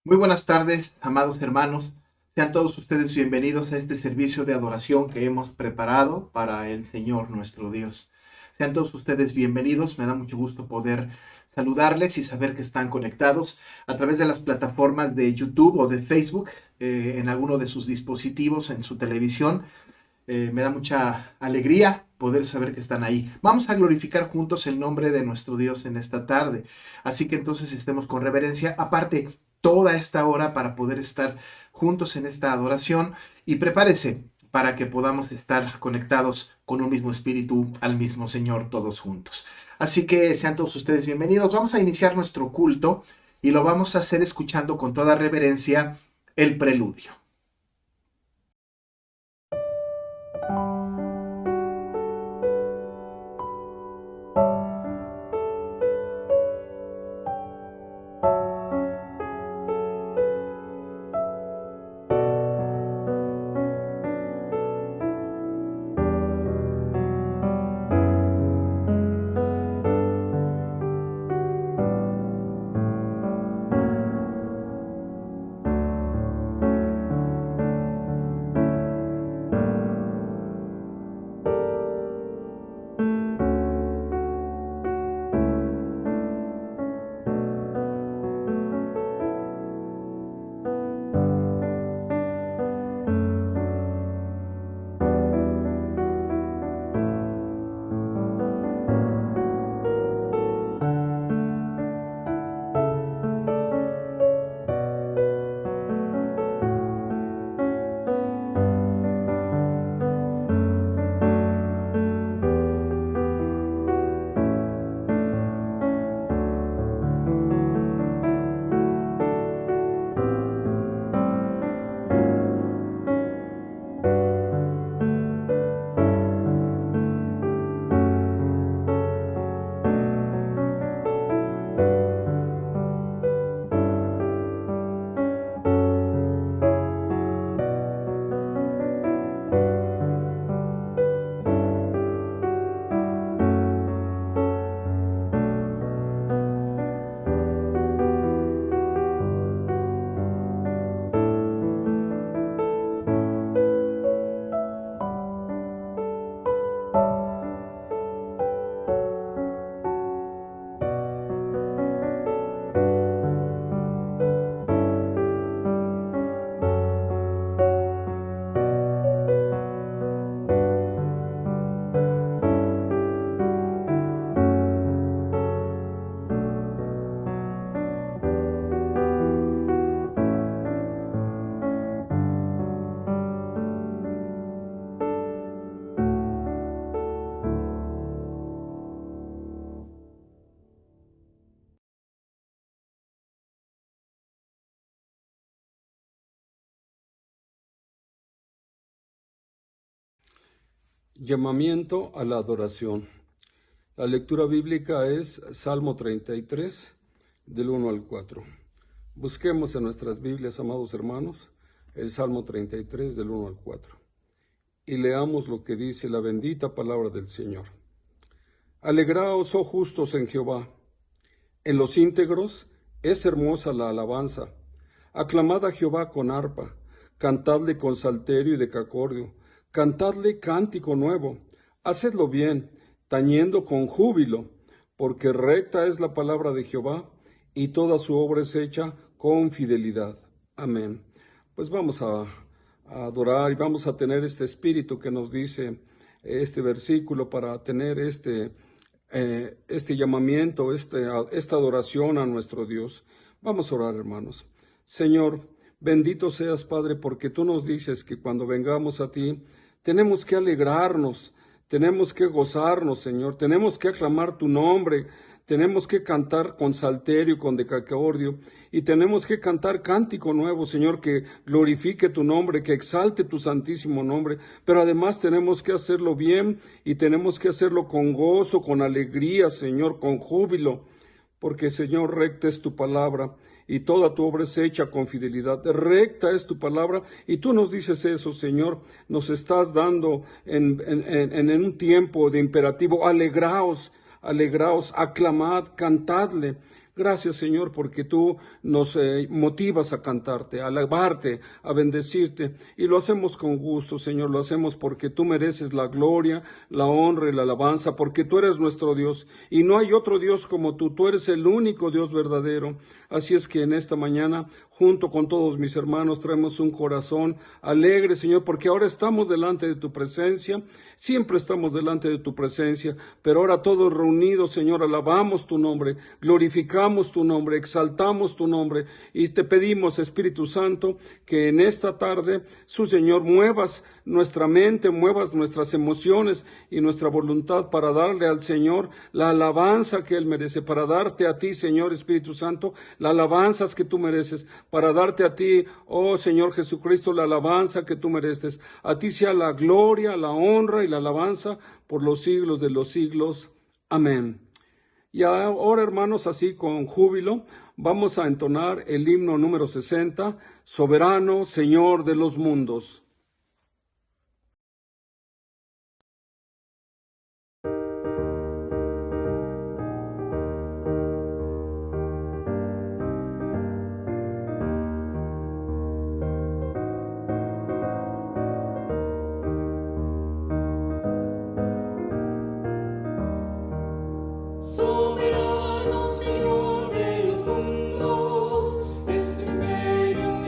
Muy buenas tardes, amados hermanos. Sean todos ustedes bienvenidos a este servicio de adoración que hemos preparado para el Señor nuestro Dios. Sean todos ustedes bienvenidos. Me da mucho gusto poder saludarles y saber que están conectados a través de las plataformas de YouTube o de Facebook, en alguno de sus dispositivos, en su televisión. Me da mucha alegría poder saber que están ahí. Vamos a glorificar juntos el nombre de nuestro Dios en esta tarde. Así que entonces estemos con reverencia. Aparte, toda esta hora para poder estar juntos en esta adoración y prepárese para que podamos estar conectados con un mismo espíritu al mismo Señor todos juntos. Así que sean todos ustedes bienvenidos. Vamos a iniciar nuestro culto y lo vamos a hacer escuchando con toda reverencia el preludio. Llamamiento a la adoración. La lectura bíblica es Salmo 33, del 1 al 4. Busquemos en nuestras Biblias, amados hermanos, el Salmo 33, del 1 al 4. Y leamos lo que dice la bendita palabra del Señor. Alegraos, oh justos, en Jehová. En los íntegros es hermosa la alabanza. Aclamad a Jehová con arpa, cantadle con salterio y decacordio, cantadle cántico nuevo, hacedlo bien, tañendo con júbilo, porque recta es la palabra de Jehová, y toda su obra es hecha con fidelidad. Amén. Pues vamos a adorar y vamos a tener este espíritu que nos dice este versículo para tener este llamamiento, esta adoración a nuestro Dios. Vamos a orar, hermanos. Señor, bendito seas, Padre, porque tú nos dices que cuando vengamos a ti, tenemos que alegrarnos, tenemos que gozarnos, Señor, tenemos que aclamar tu nombre, tenemos que cantar con salterio, con decacordio, y tenemos que cantar cántico nuevo, Señor, que glorifique tu nombre, que exalte tu santísimo nombre, pero además tenemos que hacerlo bien y tenemos que hacerlo con gozo, con alegría, Señor, con júbilo, porque, Señor, recta es tu palabra y toda tu obra es hecha con fidelidad. Recta es tu palabra y tú nos dices eso, Señor. Nos estás dando en un tiempo de imperativo, alegraos, aclamad, cantadle. Gracias, Señor, porque tú nos motivas a cantarte, a alabarte, a bendecirte. Y lo hacemos con gusto, Señor. Lo hacemos porque tú mereces la gloria, la honra y la alabanza, porque tú eres nuestro Dios. Y no hay otro Dios como tú. Tú eres el único Dios verdadero. Así es que en esta mañana, junto con todos mis hermanos, traemos un corazón alegre, Señor, porque ahora estamos delante de tu presencia. Siempre estamos delante de tu presencia, pero ahora todos reunidos, Señor, alabamos tu nombre, glorificamos tu nombre, exaltamos tu nombre y te pedimos, Espíritu Santo, que en esta tarde, Señor, muevas nuestra mente, muevas nuestras emociones y nuestra voluntad para darle al Señor la alabanza que Él merece, para darte a ti, Señor Espíritu Santo, las alabanzas que tú mereces, para darte a ti, oh Señor Jesucristo, la alabanza que tú mereces. A ti sea la gloria, la honra y la alabanza por los siglos de los siglos. Amén. Y ahora, hermanos, así con júbilo, vamos a entonar el himno número 60, Soberano, Señor de los mundos. Soberano Señor de los mundos, es tu imperio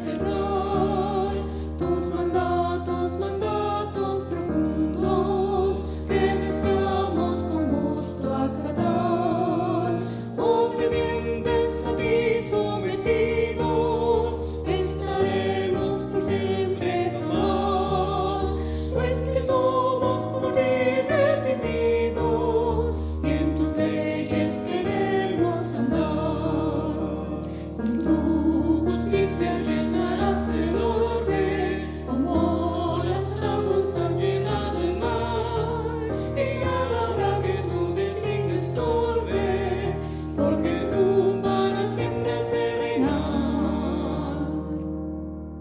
eterno, tus mandatos, mandatos profundos, que deseamos con gusto acatar. Obedientes a ti sometidos, estaremos por siempre jamás, pues que somos por ti redimidos. En tus leyes queremos andar, con tu justicia llenarás el orbe, como las aguas han llenado el mar, y nada habrá que tú designes orbe, porque tú para siempre has de reinar.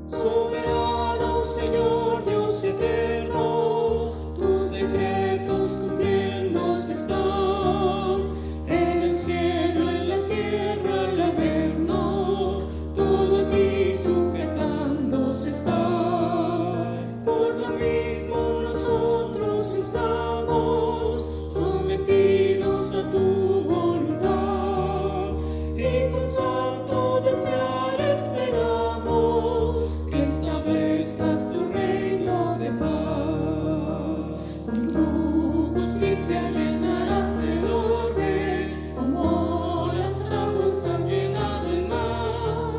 Soberano Señor Dios eterno, tus decretos cumpliéndose están, en el cielo, en la tierra, al averno, todo a ti sujetándose está. Por lo mismo nosotros estamos sometidos a tu voluntad, y con santo desear esperamos que establezcas tu reino de paz. Con tu justicia llenarás el orbe, como las aguas han llenado el mar,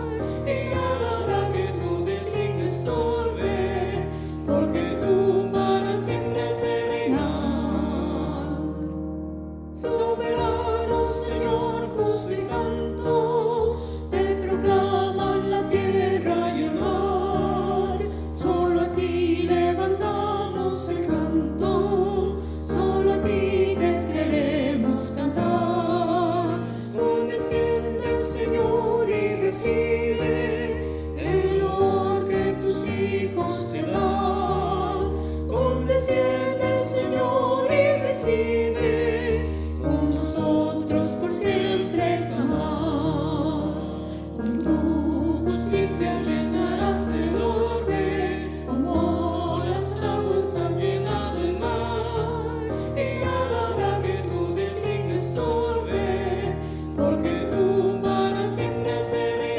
y nada habrá que tú designes orbe, porque tú para siempre has de reinar. Soberano Señor justo y santo, te proclaman la tierra y el mar, solo a ti levantamos el canto, solo a ti te queremos cantar. Condesciende, Señor, y recibe el honor que tus hijos te dan. Condesciende, Señor, y reside con nosotros por siempre jamás. Con tu justicia llenarás el orbe, como las aguas han llenado el mar, y nada habrá que tú designes orbe, porque tú para siempre has de reinar.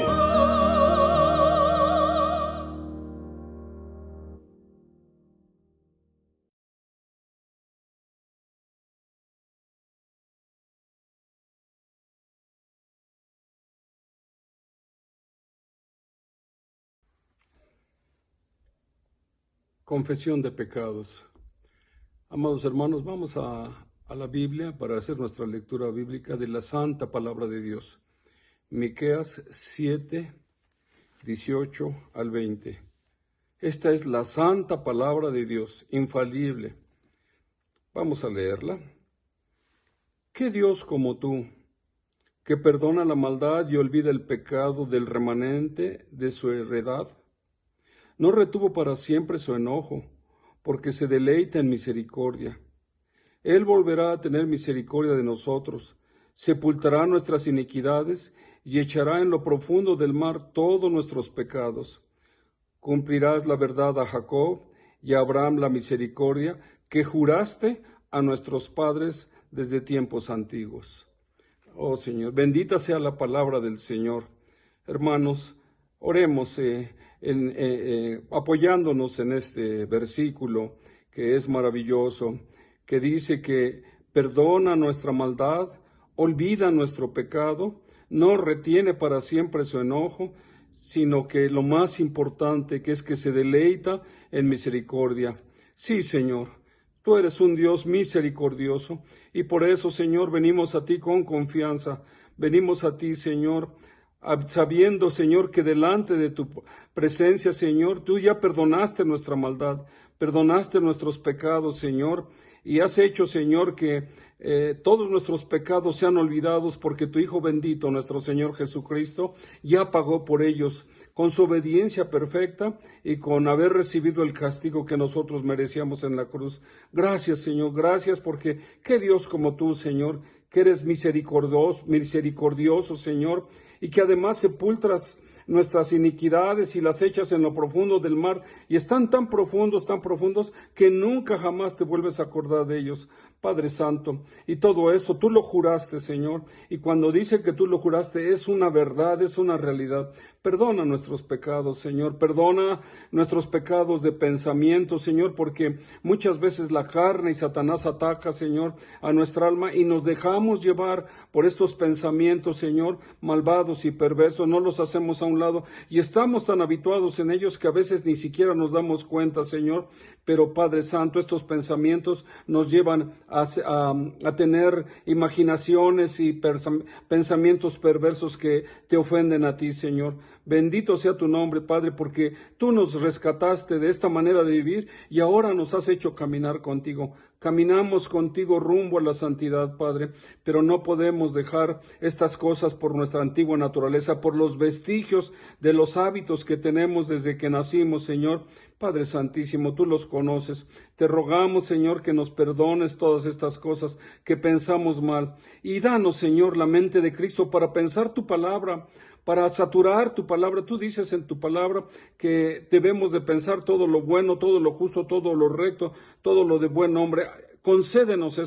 Confesión de pecados. Amados hermanos, vamos a la Biblia para hacer nuestra lectura bíblica de la santa palabra de Dios. Miqueas 7, 18 al 20. Esta es la santa palabra de Dios, infalible. Vamos a leerla. ¿Qué Dios como tú, que perdona la maldad y olvida el pecado del remanente de su heredad? No retuvo para siempre su enojo, porque se deleita en misericordia. Él volverá a tener misericordia de nosotros, sepultará nuestras iniquidades y echará en lo profundo del mar todos nuestros pecados. Cumplirás la verdad a Jacob y a Abraham la misericordia que juraste a nuestros padres desde tiempos antiguos. Oh Señor, bendita sea la palabra del Señor. Hermanos, oremos apoyándonos en este versículo que es maravilloso, que dice que perdona nuestra maldad, olvida nuestro pecado, no retiene para siempre su enojo, sino que lo más importante que es que se deleita en misericordia. Sí, Señor, tú eres un Dios misericordioso y por eso, Señor, venimos a ti con confianza, venimos a ti, Señor, sabiendo, Señor, que delante de tu presencia, Señor, tú ya perdonaste nuestra maldad, perdonaste nuestros pecados, Señor, y has hecho, Señor, que todos nuestros pecados sean olvidados porque tu Hijo bendito, nuestro Señor Jesucristo, ya pagó por ellos con su obediencia perfecta y con haber recibido el castigo que nosotros merecíamos en la cruz. Gracias, Señor, gracias porque qué Dios como tú, Señor, que eres misericordioso, Señor, y que además sepultas nuestras iniquidades y las echas en lo profundo del mar, y están tan profundos, que nunca jamás te vuelves a acordar de ellos, Padre Santo. Y todo esto tú lo juraste, Señor, y cuando dice que tú lo juraste es una verdad, es una realidad. Perdona nuestros pecados, Señor, perdona nuestros pecados de pensamiento, Señor, porque muchas veces la carne y Satanás ataca, Señor, a nuestra alma y nos dejamos llevar por estos pensamientos, Señor, malvados y perversos, no los hacemos a un lado y estamos tan habituados en ellos que a veces ni siquiera nos damos cuenta, Señor, pero Padre Santo, estos pensamientos nos llevan a tener imaginaciones y pensamientos perversos que te ofenden a ti, Señor. Bendito sea tu nombre, Padre, porque tú nos rescataste de esta manera de vivir y ahora nos has hecho caminar contigo. Caminamos contigo rumbo a la santidad, Padre, pero no podemos dejar estas cosas por nuestra antigua naturaleza, por los vestigios de los hábitos que tenemos desde que nacimos, Señor. Padre Santísimo, tú los conoces. Te rogamos, Señor, que nos perdones todas estas cosas que pensamos mal. Y danos, Señor, la mente de Cristo para pensar tu palabra, para saturar tu palabra. Tú dices en tu palabra que debemos de pensar todo lo bueno, todo lo justo, todo lo recto, todo lo de buen nombre. Concédenos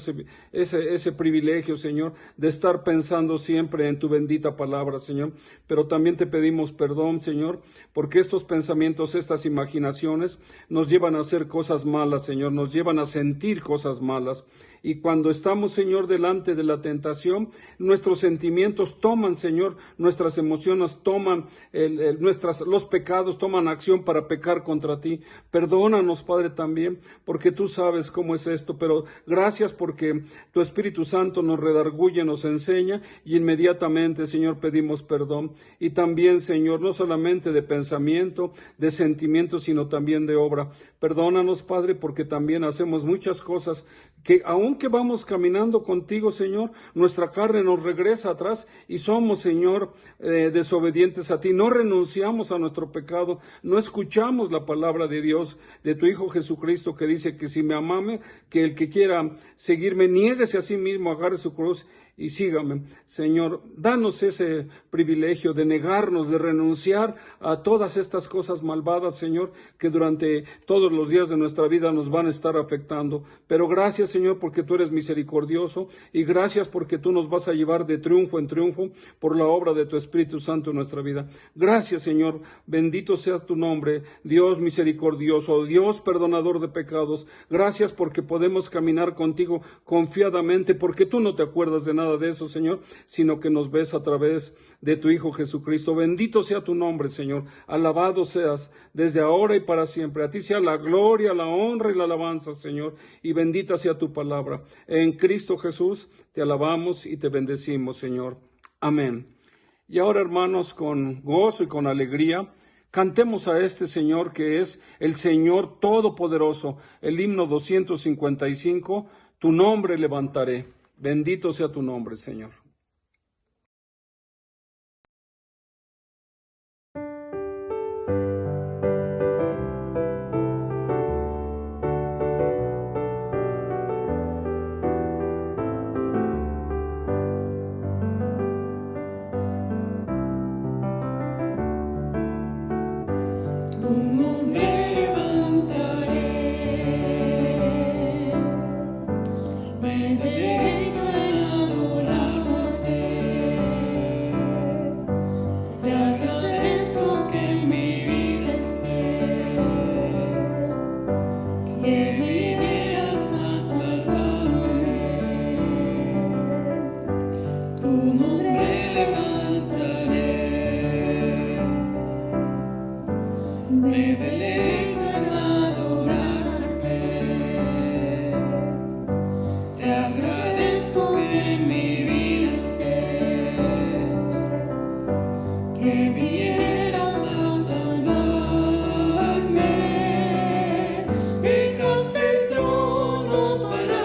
ese privilegio, Señor, de estar pensando siempre en tu bendita palabra, Señor. Pero también te pedimos perdón, Señor, porque estos pensamientos, estas imaginaciones nos llevan a hacer cosas malas, Señor, nos llevan a sentir cosas malas. Y cuando estamos, Señor, delante de la tentación, nuestros sentimientos toman, Señor, nuestras emociones toman, los pecados toman acción para pecar contra ti. Perdónanos, Padre, también, porque tú sabes cómo es esto, pero gracias porque tu Espíritu Santo nos redarguye, nos enseña y inmediatamente, Señor, pedimos perdón. Y también, Señor, no solamente de pensamiento, de sentimiento, sino también de obra. Perdónanos, Padre, porque también hacemos muchas cosas que aunque vamos caminando contigo, Señor, nuestra carne nos regresa atrás y somos, Señor, desobedientes a ti. No renunciamos a nuestro pecado, no escuchamos la palabra de Dios, de tu Hijo Jesucristo, que dice que si me amame, que el que quiera seguirme, niéguese a sí mismo, agarre su cruz y sígame. Señor, danos ese privilegio de negarnos, de renunciar a todas estas cosas malvadas, Señor, que durante todos los días de nuestra vida nos van a estar afectando. Pero gracias, Señor, porque tú eres misericordioso y gracias porque tú nos vas a llevar de triunfo en triunfo por la obra de tu Espíritu Santo en nuestra vida. Gracias, Señor, bendito sea tu nombre, Dios misericordioso, Dios perdonador de pecados. Gracias porque podemos caminar contigo confiadamente, porque tú no te acuerdas de nada de eso, Señor, sino que nos ves a través de tu Hijo Jesucristo. Bendito sea tu nombre, Señor. Alabado seas desde ahora y para siempre. A ti sea la gloria, la honra y la alabanza, Señor. Y bendita sea tu palabra. En Cristo Jesús te alabamos y te bendecimos, Señor. Amén. Y ahora, hermanos, con gozo y con alegría, cantemos a este Señor que es el Señor Todopoderoso. El himno 255, tu nombre levantaré. Bendito sea tu nombre, Señor. tu nombre levantaré. Me deleito en adorarte. Te agradezco que en mi vida estés, que vinieras a salvarme. Tu nombre levantaré. Me deleito en adorarte. Te agradezco que en mi vida estés, que vinieras a salvarme. Dejas el trono para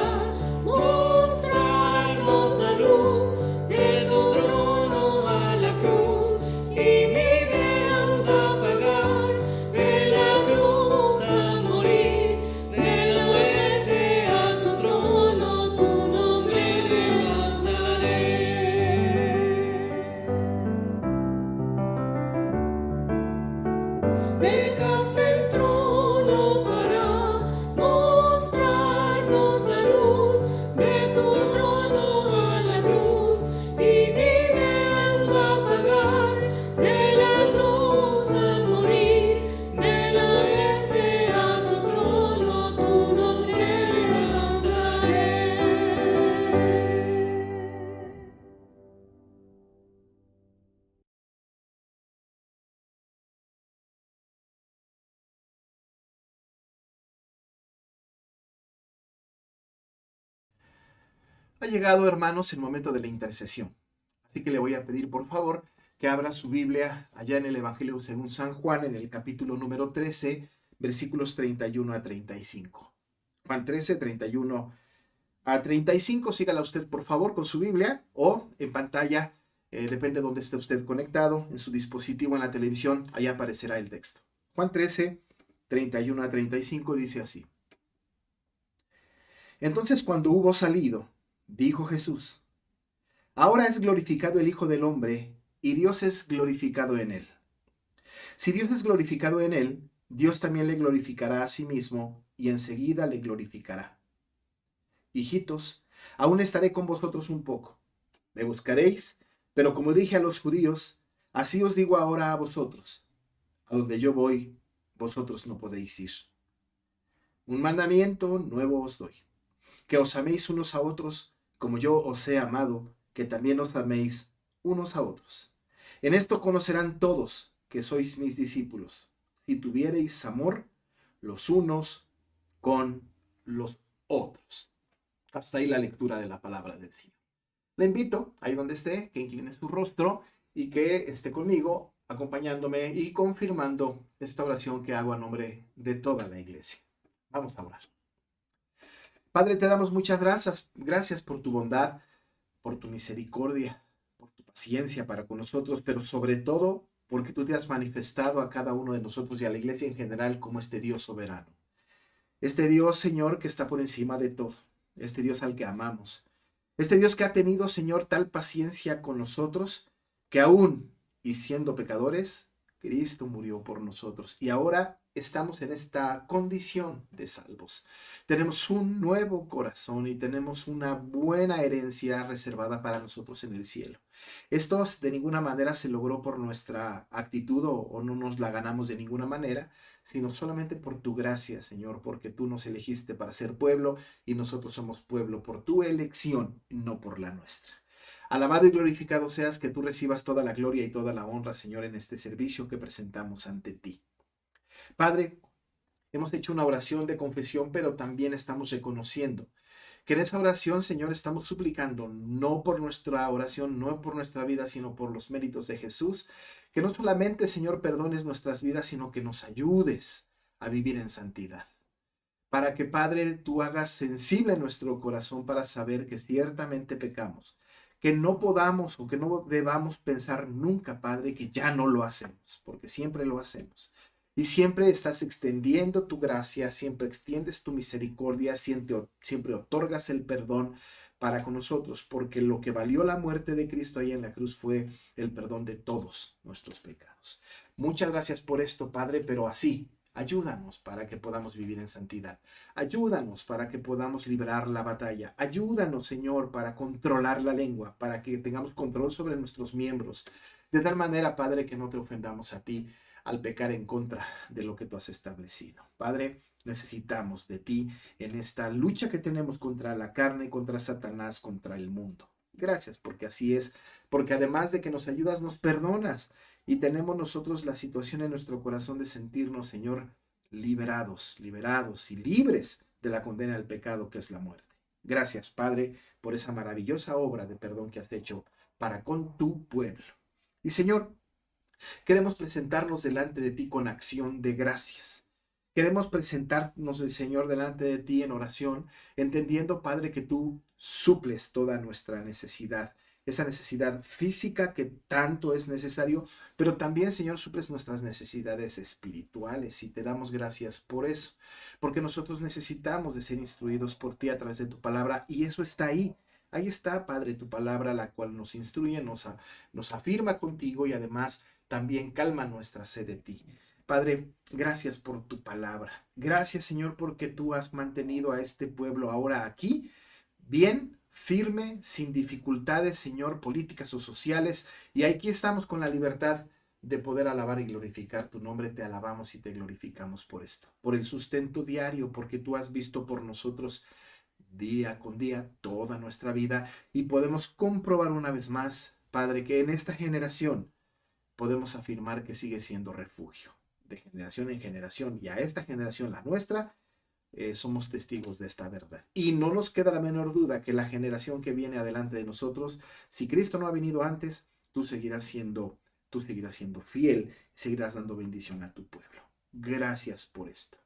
mostrarnos la luz, de tu trono a la cruz, y mi deuda pagar, de la cruz a morir, de la muerte a tu trono, tu nombre levantaré. Dejas el trono para mostrarnos la luz, de tu trono a la cruz, y mi deuda pagar, de la cruz a morir, de la muerte a tu trono, tu nombre levantaré. Ha llegado, hermanos, el momento de la intercesión. Así que le voy a pedir, por favor, que abra su Biblia allá en el Evangelio según San Juan, en el capítulo número 13, versículos 31 a 35. Juan 13, 31 a 35. Sígala usted, por favor, con su Biblia o en pantalla, depende de dónde esté usted conectado, en su dispositivo, en la televisión, ahí aparecerá el texto. Juan 13, 31 a 35 dice así. Entonces, cuando hubo salido, dijo Jesús: ahora es glorificado el Hijo del Hombre, y Dios es glorificado en él. Si Dios es glorificado en él, Dios también le glorificará a sí mismo, y enseguida le glorificará. Hijitos, aún estaré con vosotros un poco. Me buscaréis, pero como dije a los judíos, así os digo ahora a vosotros: a donde yo voy, vosotros no podéis ir. Un mandamiento nuevo os doy: que os améis unos a otros como yo os he amado, que también os améis unos a otros. En esto conocerán todos que sois mis discípulos, si tuviereis amor los unos con los otros. Hasta ahí la lectura de la palabra del Señor. Le invito, ahí donde esté, que incline su rostro y que esté conmigo, acompañándome y confirmando esta oración que hago a nombre de toda la iglesia. Vamos a orar. Padre, te damos muchas gracias por tu bondad, por tu misericordia, por tu paciencia para con nosotros, pero sobre todo porque tú te has manifestado a cada uno de nosotros y a la iglesia en general como este Dios soberano. Este Dios, Señor, que está por encima de todo, este Dios al que amamos, este Dios que ha tenido, Señor, tal paciencia con nosotros, que aún y siendo pecadores, Cristo murió por nosotros y ahora estamos en esta condición de salvos. Tenemos un nuevo corazón y tenemos una buena herencia reservada para nosotros en el cielo. Esto de ninguna manera se logró por nuestra actitud o no nos la ganamos de ninguna manera, sino solamente por tu gracia, Señor, porque tú nos elegiste para ser pueblo y nosotros somos pueblo por tu elección, no por la nuestra. Alabado y glorificado seas, que tú recibas toda la gloria y toda la honra, Señor, en este servicio que presentamos ante ti. Padre, hemos hecho una oración de confesión, pero también estamos reconociendo que en esa oración, Señor, estamos suplicando, no por nuestra oración, no por nuestra vida, sino por los méritos de Jesús, que no solamente, Señor, perdones nuestras vidas, sino que nos ayudes a vivir en santidad. Para que, Padre, tú hagas sensible nuestro corazón para saber que ciertamente pecamos, que no podamos o que no debamos pensar nunca, Padre, que ya no lo hacemos, porque siempre lo hacemos. Y siempre estás extendiendo tu gracia, siempre extiendes tu misericordia, siempre otorgas el perdón para con nosotros, porque lo que valió la muerte de Cristo ahí en la cruz fue el perdón de todos nuestros pecados. Muchas gracias por esto, Padre, pero así, ayúdanos para que podamos vivir en santidad. Ayúdanos para que podamos librar la batalla. Ayúdanos, Señor, para controlar la lengua, para que tengamos control sobre nuestros miembros. De tal manera, Padre, que no te ofendamos a ti al pecar en contra de lo que tú has establecido. Padre, necesitamos de ti en esta lucha que tenemos contra la carne, contra Satanás, contra el mundo. Gracias, porque así es, porque además de que nos ayudas, nos perdonas y tenemos nosotros la situación en nuestro corazón de sentirnos, Señor, liberados y libres de la condena del pecado que es la muerte. Gracias, Padre, por esa maravillosa obra de perdón que has hecho para con tu pueblo. Y Señor, queremos presentarnos delante de ti con acción de gracias. Queremos presentarnos, Señor, delante de ti en oración, entendiendo, Padre, que tú suples toda nuestra necesidad, esa necesidad física que tanto es necesario, pero también, Señor, suples nuestras necesidades espirituales y te damos gracias por eso, porque nosotros necesitamos de ser instruidos por ti a través de tu palabra y eso está ahí. Ahí está, Padre, tu palabra, la cual nos instruye, nos afirma contigo y además también calma nuestra sed de ti. Padre, gracias por tu palabra. Gracias, Señor, porque tú has mantenido a este pueblo ahora aquí, bien, firme, sin dificultades, Señor, políticas o sociales. Y aquí estamos con la libertad de poder alabar y glorificar tu nombre. Te alabamos y te glorificamos por esto, por el sustento diario, porque tú has visto por nosotros día con día toda nuestra vida y podemos comprobar una vez más, Padre, que en esta generación podemos afirmar que sigue siendo refugio de generación en generación y a esta generación, la nuestra, somos testigos de esta verdad. Y no nos queda la menor duda que la generación que viene adelante de nosotros, si Cristo no ha venido antes, tú seguirás siendo fiel, seguirás dando bendición a tu pueblo. Gracias por esto.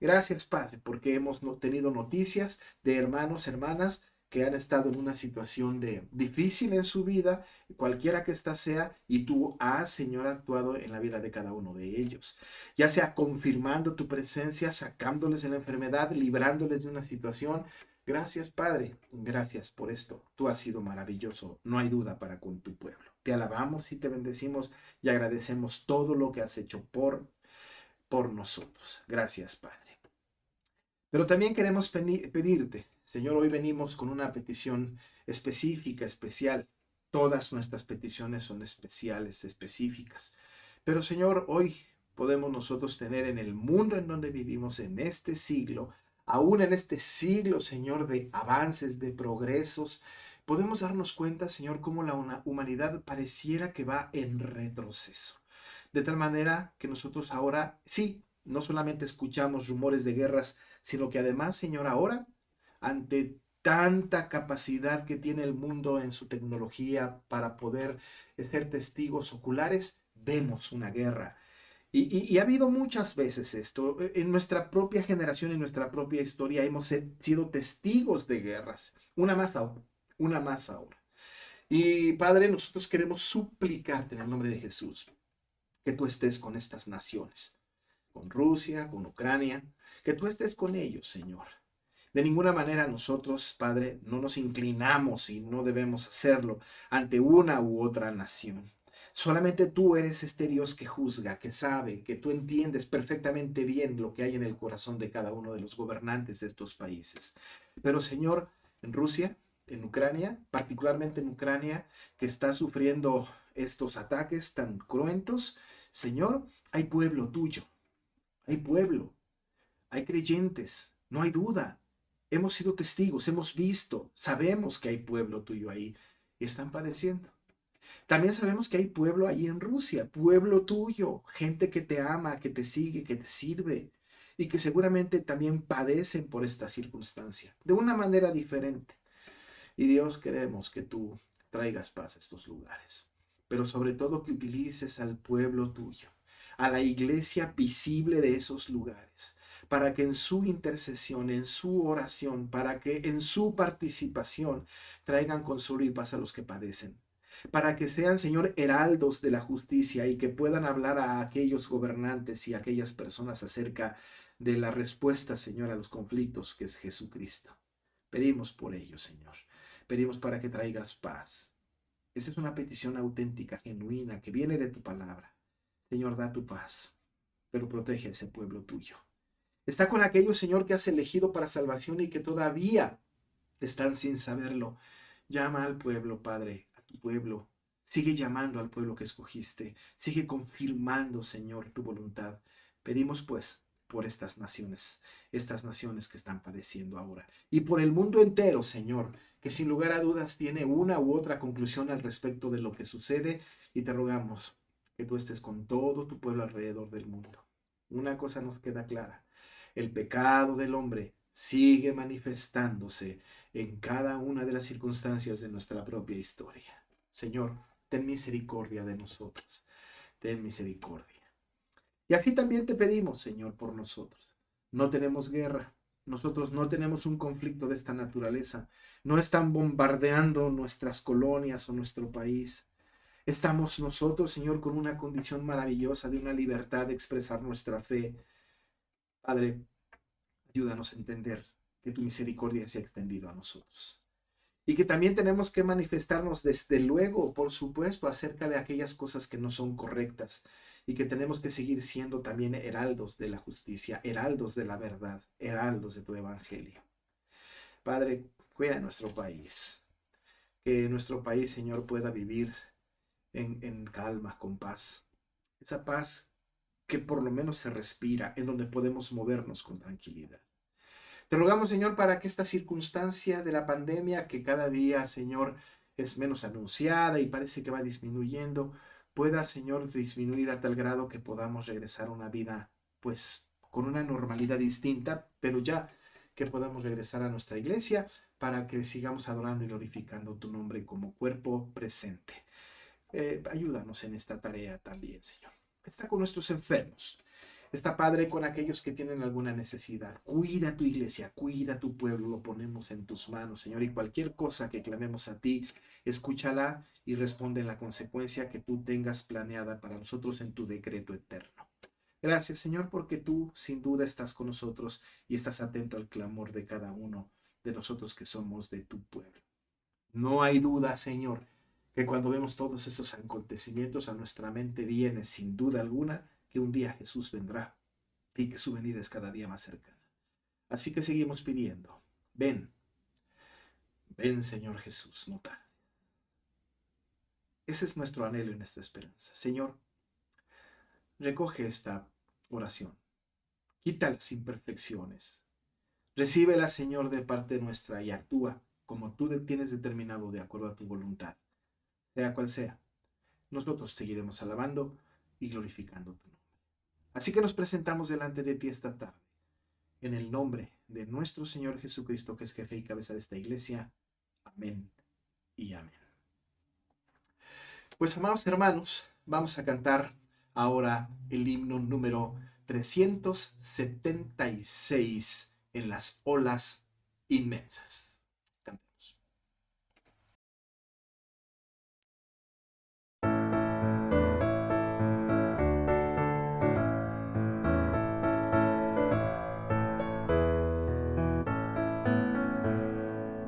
Gracias, Padre, porque hemos tenido noticias de hermanos, hermanas que han estado en una situación difícil en su vida, cualquiera que ésta sea, y tú has, Señor, actuado en la vida de cada uno de ellos, ya sea confirmando tu presencia, sacándoles de la enfermedad, librándoles de una situación. Gracias, Padre, gracias por esto. Tú has sido maravilloso, no hay duda para con tu pueblo. Te alabamos y te bendecimos y agradecemos todo lo que has hecho por nosotros. Gracias, Padre. Pero también queremos pedirte, Señor, hoy venimos con una petición específica, especial. Todas nuestras peticiones son especiales, específicas. Pero, Señor, hoy podemos nosotros tener en el mundo en donde vivimos, en este siglo, aún en este siglo, Señor, de avances, de progresos, podemos darnos cuenta, Señor, cómo la humanidad pareciera que va en retroceso. De tal manera que nosotros ahora, sí, no solamente escuchamos rumores de guerras, sino que además, Señor, ahora, ante tanta capacidad que tiene el mundo en su tecnología para poder ser testigos oculares, vemos una guerra. Y ha habido muchas veces esto. En nuestra propia generación, en nuestra propia historia, hemos sido testigos de guerras. Una más ahora, una más ahora. Y Padre, nosotros queremos suplicarte en el nombre de Jesús que tú estés con estas naciones, con Rusia, con Ucrania, que tú estés con ellos, Señor. De ninguna manera nosotros, Padre, no nos inclinamos y no debemos hacerlo ante una u otra nación. Solamente tú eres este Dios que juzga, que sabe, que tú entiendes perfectamente bien lo que hay en el corazón de cada uno de los gobernantes de estos países. Pero, Señor, en Rusia, en Ucrania, particularmente en Ucrania, que está sufriendo estos ataques tan cruentos, Señor, hay pueblo tuyo, hay pueblo, hay creyentes, no hay duda. Hemos sido testigos, hemos visto, sabemos que hay pueblo tuyo ahí y están padeciendo. También sabemos que hay pueblo ahí en Rusia, pueblo tuyo, gente que te ama, que te sigue, que te sirve y que seguramente también padecen por esta circunstancia, de una manera diferente. Y Dios, queremos que tú traigas paz a estos lugares, pero sobre todo que utilices al pueblo tuyo, a la iglesia visible de esos lugares, para que en su intercesión, en su oración, para que en su participación traigan consuelo y paz a los que padecen, para que sean, Señor, heraldos de la justicia y que puedan hablar a aquellos gobernantes y a aquellas personas acerca de la respuesta, Señor, a los conflictos que es Jesucristo. Pedimos por ello, Señor. Pedimos para que traigas paz. Esa es una petición auténtica, genuina, que viene de tu palabra. Señor, da tu paz, pero protege a ese pueblo tuyo. Está con aquellos, Señor, que has elegido para salvación y que todavía están sin saberlo. Llama al pueblo, Padre, a tu pueblo. Sigue llamando al pueblo que escogiste. Sigue confirmando, Señor, tu voluntad. Pedimos, pues, por estas naciones que están padeciendo ahora. Y por el mundo entero, Señor, que sin lugar a dudas tiene una u otra conclusión al respecto de lo que sucede. Y te rogamos que tú estés con todo tu pueblo alrededor del mundo. Una cosa nos queda clara. El pecado del hombre sigue manifestándose en cada una de las circunstancias de nuestra propia historia. Señor, ten misericordia de nosotros. Ten misericordia. Y así también te pedimos, Señor, por nosotros. No tenemos guerra. Nosotros no tenemos un conflicto de esta naturaleza. No están bombardeando nuestras colonias o nuestro país. Estamos nosotros, Señor, con una condición maravillosa de una libertad de expresar nuestra fe. Padre, ayúdanos a entender que tu misericordia se ha extendido a nosotros. Y que también tenemos que manifestarnos desde luego, por supuesto, acerca de aquellas cosas que no son correctas. Y que tenemos que seguir siendo también heraldos de la justicia, heraldos de la verdad, heraldos de tu evangelio. Padre, cuida de nuestro país. Que nuestro país, Señor, pueda vivir en calma, con paz. Esa paz que por lo menos se respira, en donde podemos movernos con tranquilidad. Te rogamos, Señor, para que esta circunstancia de la pandemia, que cada día, Señor, es menos anunciada y parece que va disminuyendo, pueda, Señor, disminuir a tal grado que podamos regresar a una vida, pues, con una normalidad distinta, pero ya que podamos regresar a nuestra iglesia para que sigamos adorando y glorificando tu nombre como cuerpo presente. Ayúdanos en esta tarea también, Señor. Está con nuestros enfermos. Está, Padre, con aquellos que tienen alguna necesidad. Cuida tu iglesia, cuida tu pueblo. Lo ponemos en tus manos, Señor. Y cualquier cosa que clamemos a ti, escúchala y responde en la consecuencia que tú tengas planeada para nosotros en tu decreto eterno. Gracias, Señor, porque tú sin duda estás con nosotros y estás atento al clamor de cada uno de nosotros que somos de tu pueblo. No hay duda, Señor, que cuando vemos todos esos acontecimientos a nuestra mente viene sin duda alguna que un día Jesús vendrá y que su venida es cada día más cercana. Así que seguimos pidiendo, ven, ven Señor Jesús, no tardes. Ese es nuestro anhelo y nuestra esperanza. Señor, recoge esta oración, quita las imperfecciones, recíbela, Señor, de parte nuestra y actúa como tú tienes determinado de acuerdo a tu voluntad. Sea cual sea, nosotros seguiremos alabando y glorificando tu nombre. Así que nos presentamos delante de ti esta tarde, en el nombre de nuestro Señor Jesucristo, que es jefe y cabeza de esta iglesia. Amén y amén. Pues, amados hermanos, vamos a cantar ahora el himno número 376 en las olas inmensas.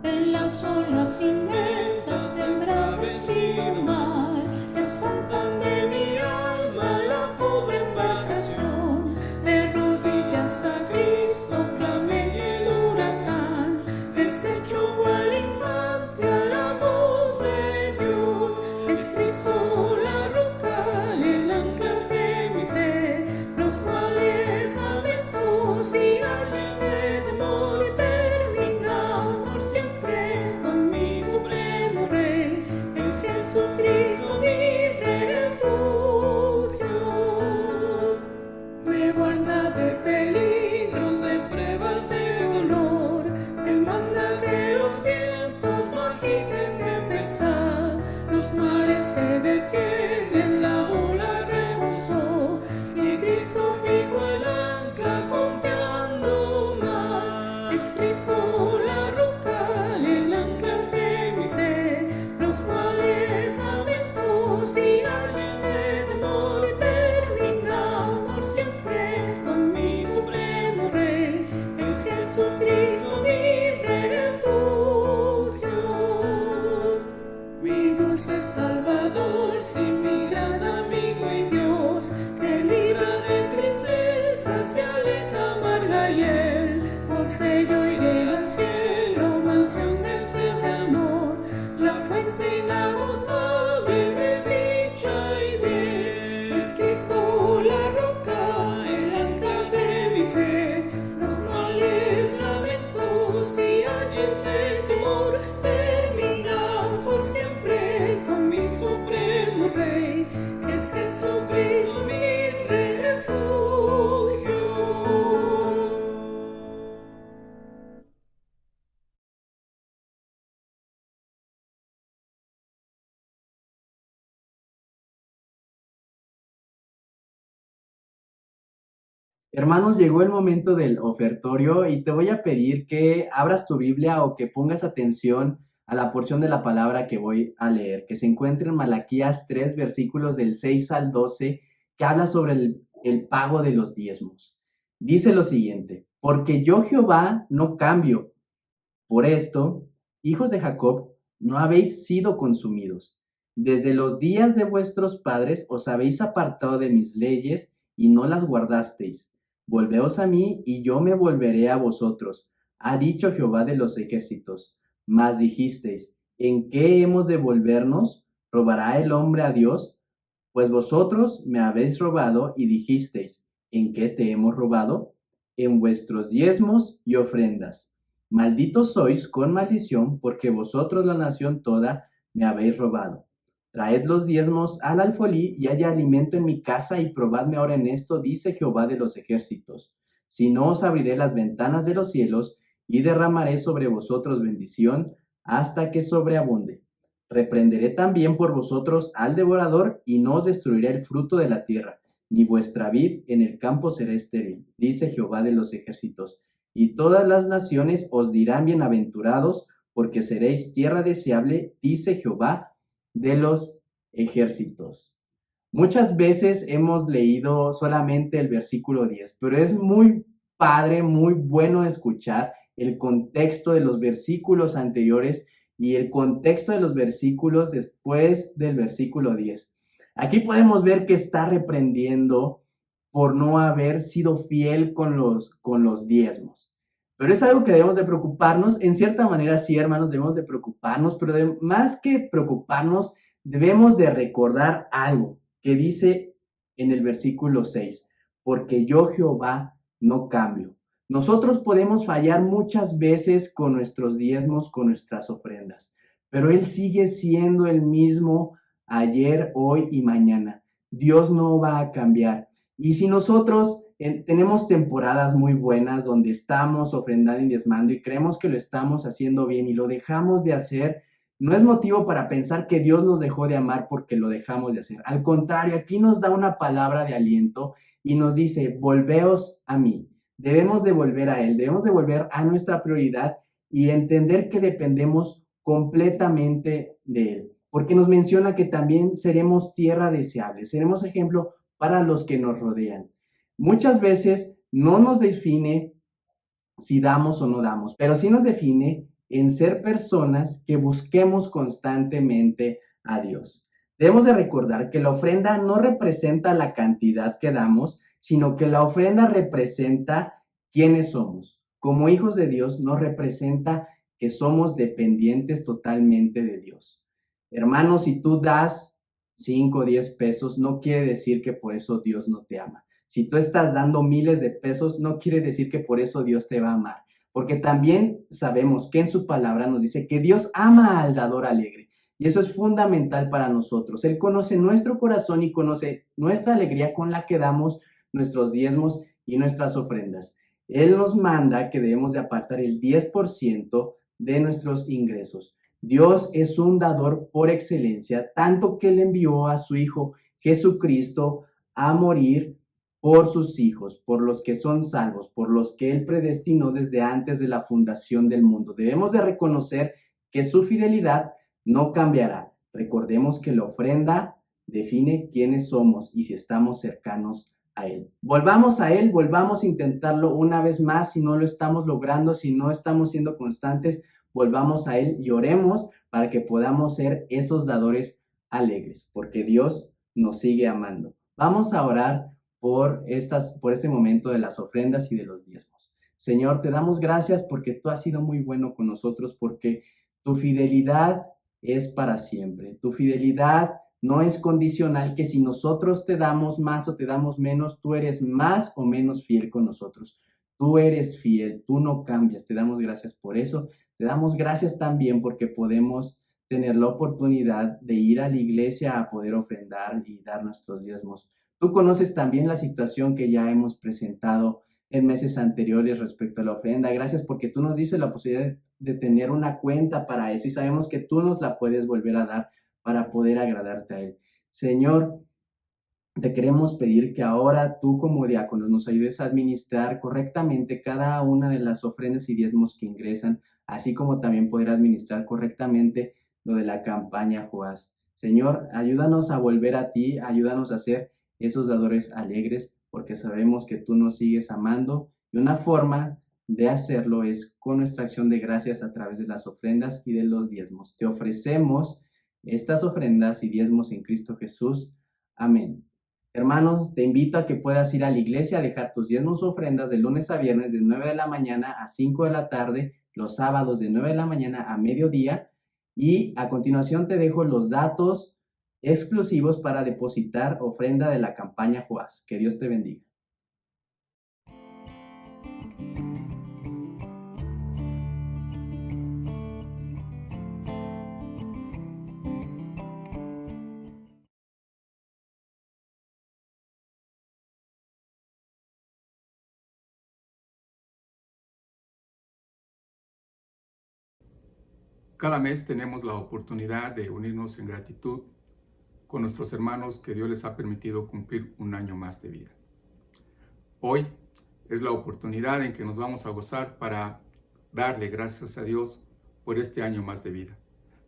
En las olas inmensas del embravecido mar, que asaltan de mi alma la pobre embarcación. De rodillas a Cristo clamé y el huracán, deshecho se aleja amarga hiel. Por fe yo iré al cielo, mansión del ser de amor, la fuente inagotable de dicha y bien. Es Cristo la roca, el ancla de mi fe. Los males, lamentos y ayes del temor terminan por siempre con mi supremo Rey. Es Jesucristo mi refugio. Hermanos, llegó el momento del ofertorio y te voy a pedir que abras tu Biblia o que pongas atención a la porción de la palabra que voy a leer, que se encuentra en Malaquías 3, versículos del 6 al 12, que habla sobre el pago de los diezmos. Dice lo siguiente: porque yo Jehová no cambio. Por esto, hijos de Jacob, no habéis sido consumidos. Desde los días de vuestros padres os habéis apartado de mis leyes y no las guardasteis. Volveos a mí y yo me volveré a vosotros, ha dicho Jehová de los ejércitos. Mas dijisteis: ¿en qué hemos de volvernos? ¿Robará el hombre a Dios? Pues vosotros me habéis robado y dijisteis: ¿en qué te hemos robado? En vuestros diezmos y ofrendas. Malditos sois con maldición, porque vosotros la nación toda me habéis robado. Traed los diezmos al alfolí y haya alimento en mi casa y probadme ahora en esto, dice Jehová de los ejércitos. Si no, os abriré las ventanas de los cielos y derramaré sobre vosotros bendición hasta que sobreabunde. Reprenderé también por vosotros al devorador y no os destruiré el fruto de la tierra, ni vuestra vid en el campo será estéril, dice Jehová de los ejércitos. Y todas las naciones os dirán bienaventurados, porque seréis tierra deseable, dice Jehová de los ejércitos. Muchas veces hemos leído solamente el versículo 10, pero es muy padre, muy bueno escuchar el contexto de los versículos anteriores y el contexto de los versículos después del versículo 10. Aquí podemos ver que está reprendiendo por no haber sido fiel con los diezmos. Pero es algo que debemos de preocuparnos. En cierta manera, sí, hermanos, debemos de preocuparnos, pero más que preocuparnos, debemos de recordar algo que dice en el versículo 6, porque yo Jehová no cambio. Nosotros podemos fallar muchas veces con nuestros diezmos, con nuestras ofrendas, pero Él sigue siendo el mismo ayer, hoy y mañana. Dios no va a cambiar. Y si nosotros tenemos temporadas muy buenas donde estamos ofrendando y diezmando y creemos que lo estamos haciendo bien y lo dejamos de hacer, no es motivo para pensar que Dios nos dejó de amar porque lo dejamos de hacer. Al contrario, aquí nos da una palabra de aliento y nos dice: volveos a mí. Debemos de volver a Él, debemos de volver a nuestra prioridad y entender que dependemos completamente de Él. Porque nos menciona que también seremos tierra deseable, seremos ejemplo para los que nos rodean. Muchas veces no nos define si damos o no damos, pero sí nos define en ser personas que busquemos constantemente a Dios. Debemos de recordar que la ofrenda no representa la cantidad que damos, sino que la ofrenda representa quiénes somos. Como hijos de Dios nos representa que somos dependientes totalmente de Dios. Hermanos, si tú das 5 o 10 pesos, no quiere decir que por eso Dios no te ama. Si tú estás dando miles de pesos, no quiere decir que por eso Dios te va a amar. Porque también sabemos que en su palabra nos dice que Dios ama al dador alegre. Y eso es fundamental para nosotros. Él conoce nuestro corazón y conoce nuestra alegría con la que damos nuestros diezmos y nuestras ofrendas. Él nos manda que debemos de apartar el 10% de nuestros ingresos. Dios es un dador por excelencia, tanto que Él envió a su Hijo Jesucristo a morir por sus hijos, por los que son salvos, por los que Él predestinó desde antes de la fundación del mundo. Debemos de reconocer que su fidelidad no cambiará. Recordemos que la ofrenda define quiénes somos y si estamos cercanos a Él. Volvamos a Él, volvamos a intentarlo una vez más. Si no lo estamos logrando, si no estamos siendo constantes, volvamos a Él y oremos para que podamos ser esos dadores alegres, porque Dios nos sigue amando. Vamos a orar por este momento de las ofrendas y de los diezmos. Señor, te damos gracias porque tú has sido muy bueno con nosotros, porque tu fidelidad es para siempre. Tu fidelidad no es condicional, que si nosotros te damos más o te damos menos, tú eres más o menos fiel con nosotros. Tú eres fiel, tú no cambias. Te damos gracias por eso. Te damos gracias también porque podemos tener la oportunidad de ir a la iglesia a poder ofrendar y dar nuestros diezmos. Tú conoces también la situación que ya hemos presentado en meses anteriores respecto a la ofrenda. Gracias porque tú nos dices la posibilidad de tener una cuenta para eso y sabemos que tú nos la puedes volver a dar para poder agradarte a Él. Señor, te queremos pedir que ahora tú como diáconos nos ayudes a administrar correctamente cada una de las ofrendas y diezmos que ingresan, así como también poder administrar correctamente lo de la campaña Joás. Señor, ayúdanos a volver a ti, ayúdanos a ser esos dadores alegres, porque sabemos que tú nos sigues amando y una forma de hacerlo es con nuestra acción de gracias a través de las ofrendas y de los diezmos. Te ofrecemos estas ofrendas y diezmos en Cristo Jesús. Amén. Hermanos, te invito a que puedas ir a la iglesia a dejar tus diezmos o ofrendas de lunes a viernes de 9 de la mañana a 5 de la tarde, los sábados de 9 de la mañana a mediodía, y a continuación te dejo los datos exclusivos para depositar ofrenda de la campaña Joás. Que Dios te bendiga. Cada mes tenemos la oportunidad de unirnos en gratitud con nuestros hermanos que Dios les ha permitido cumplir un año más de vida. Hoy es la oportunidad en que nos vamos a gozar para darle gracias a Dios por este año más de vida.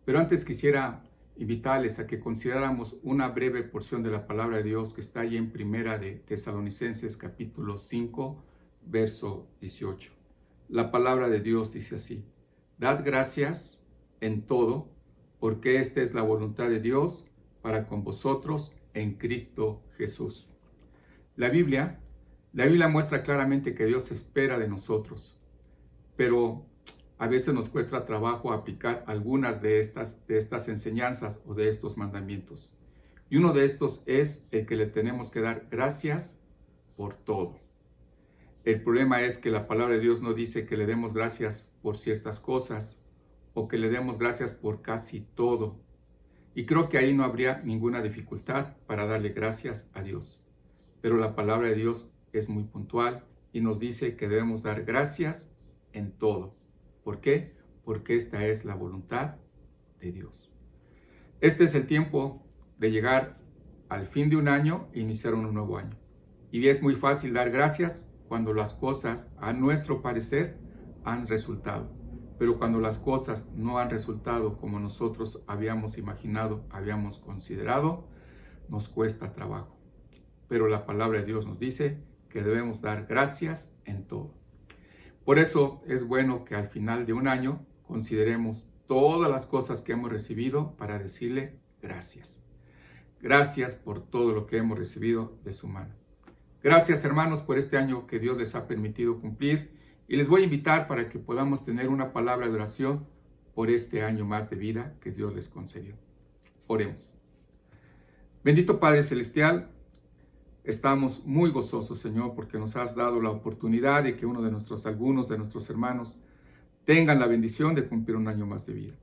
Pero antes quisiera invitarles a que consideráramos una breve porción de la palabra de Dios que está ahí en Primera de Tesalonicenses capítulo 5, verso 18. La palabra de Dios dice así: Dad gracias en todo, porque esta es la voluntad de Dios para con vosotros en Cristo Jesús. La Biblia muestra claramente que Dios espera de nosotros, pero a veces nos cuesta trabajo aplicar algunas de estas enseñanzas o de estos mandamientos. Y uno de estos es el que le tenemos que dar gracias por todo. El problema es que la palabra de Dios no dice que le demos gracias por ciertas cosas o que le demos gracias por casi todo. Y creo que ahí no habría ninguna dificultad para darle gracias a Dios. Pero la palabra de Dios es muy puntual y nos dice que debemos dar gracias en todo. ¿Por qué? Porque esta es la voluntad de Dios. Este es el tiempo de llegar al fin de un año e iniciar un nuevo año. Y es muy fácil dar gracias cuando las cosas, a nuestro parecer, han resultado. Pero cuando las cosas no han resultado como nosotros habíamos imaginado, habíamos considerado, nos cuesta trabajo. Pero la palabra de Dios nos dice que debemos dar gracias en todo. Por eso es bueno que al final de un año consideremos todas las cosas que hemos recibido para decirle gracias. Gracias por todo lo que hemos recibido de su mano. Gracias, hermanos, por este año que Dios les ha permitido cumplir. Y les voy a invitar para que podamos tener una palabra de oración por este año más de vida que Dios les concedió. Oremos. Bendito Padre Celestial, estamos muy gozosos, Señor, porque nos has dado la oportunidad de que algunos de nuestros hermanos tengan la bendición de cumplir un año más de vida.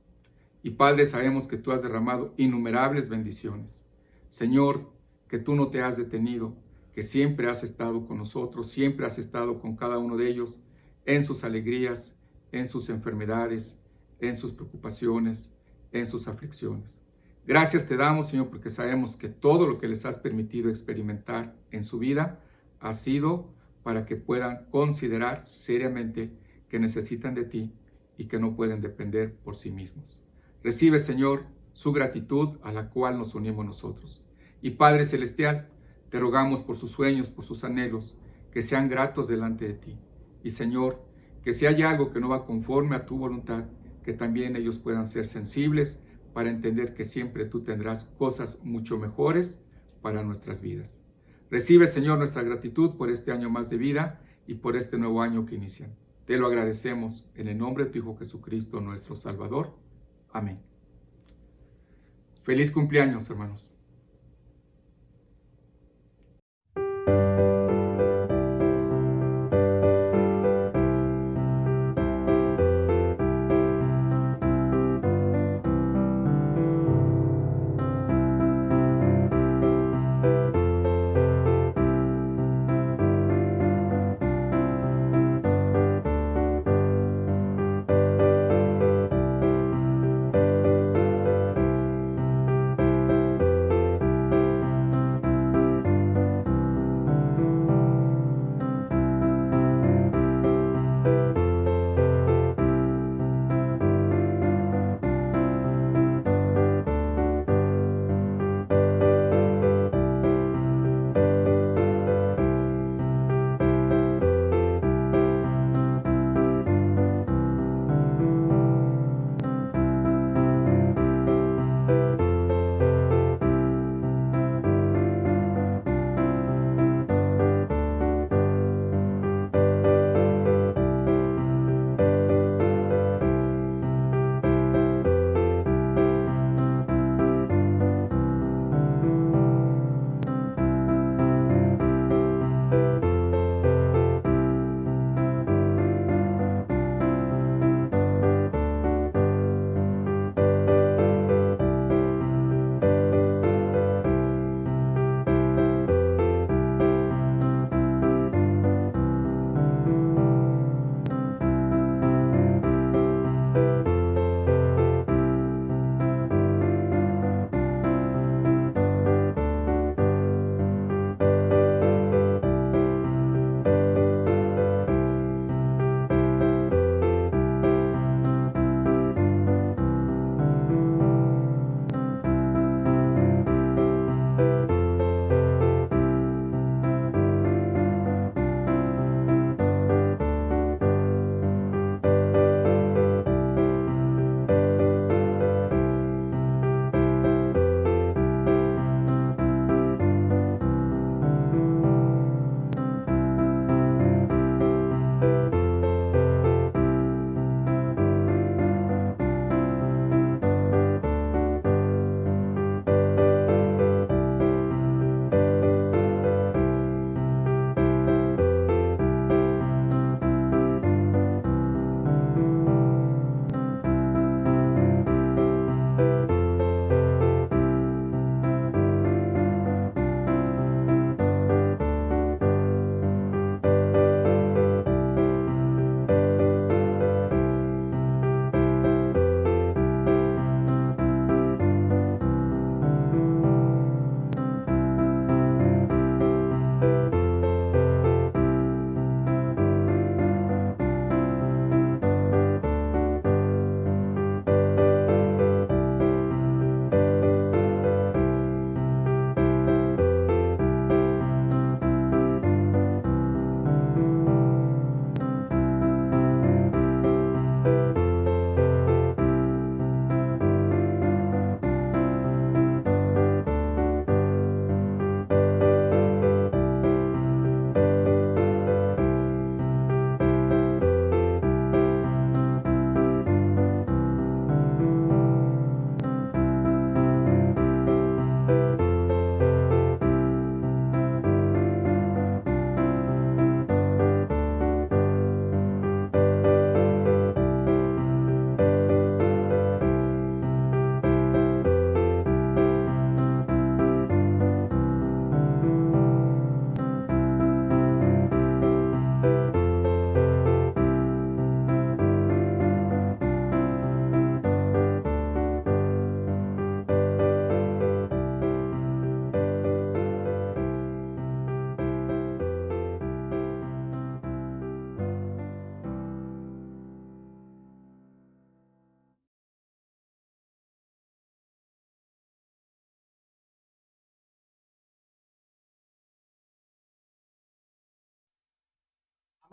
Y Padre, sabemos que tú has derramado innumerables bendiciones. Señor, que tú no te has detenido, que siempre has estado con nosotros, siempre has estado con cada uno de ellos, en sus alegrías, en sus enfermedades, en sus preocupaciones, en sus aflicciones. Gracias te damos, Señor, porque sabemos que todo lo que les has permitido experimentar en su vida ha sido para que puedan considerar seriamente que necesitan de ti y que no pueden depender por sí mismos. Recibe, Señor, su gratitud a la cual nos unimos nosotros. Y Padre Celestial, te rogamos por sus sueños, por sus anhelos, que sean gratos delante de ti. Y Señor, que si hay algo que no va conforme a tu voluntad, que también ellos puedan ser sensibles para entender que siempre tú tendrás cosas mucho mejores para nuestras vidas. Recibe, Señor, nuestra gratitud por este año más de vida y por este nuevo año que inicia. Te lo agradecemos en el nombre de tu Hijo Jesucristo, nuestro Salvador. Amén. Feliz cumpleaños, hermanos.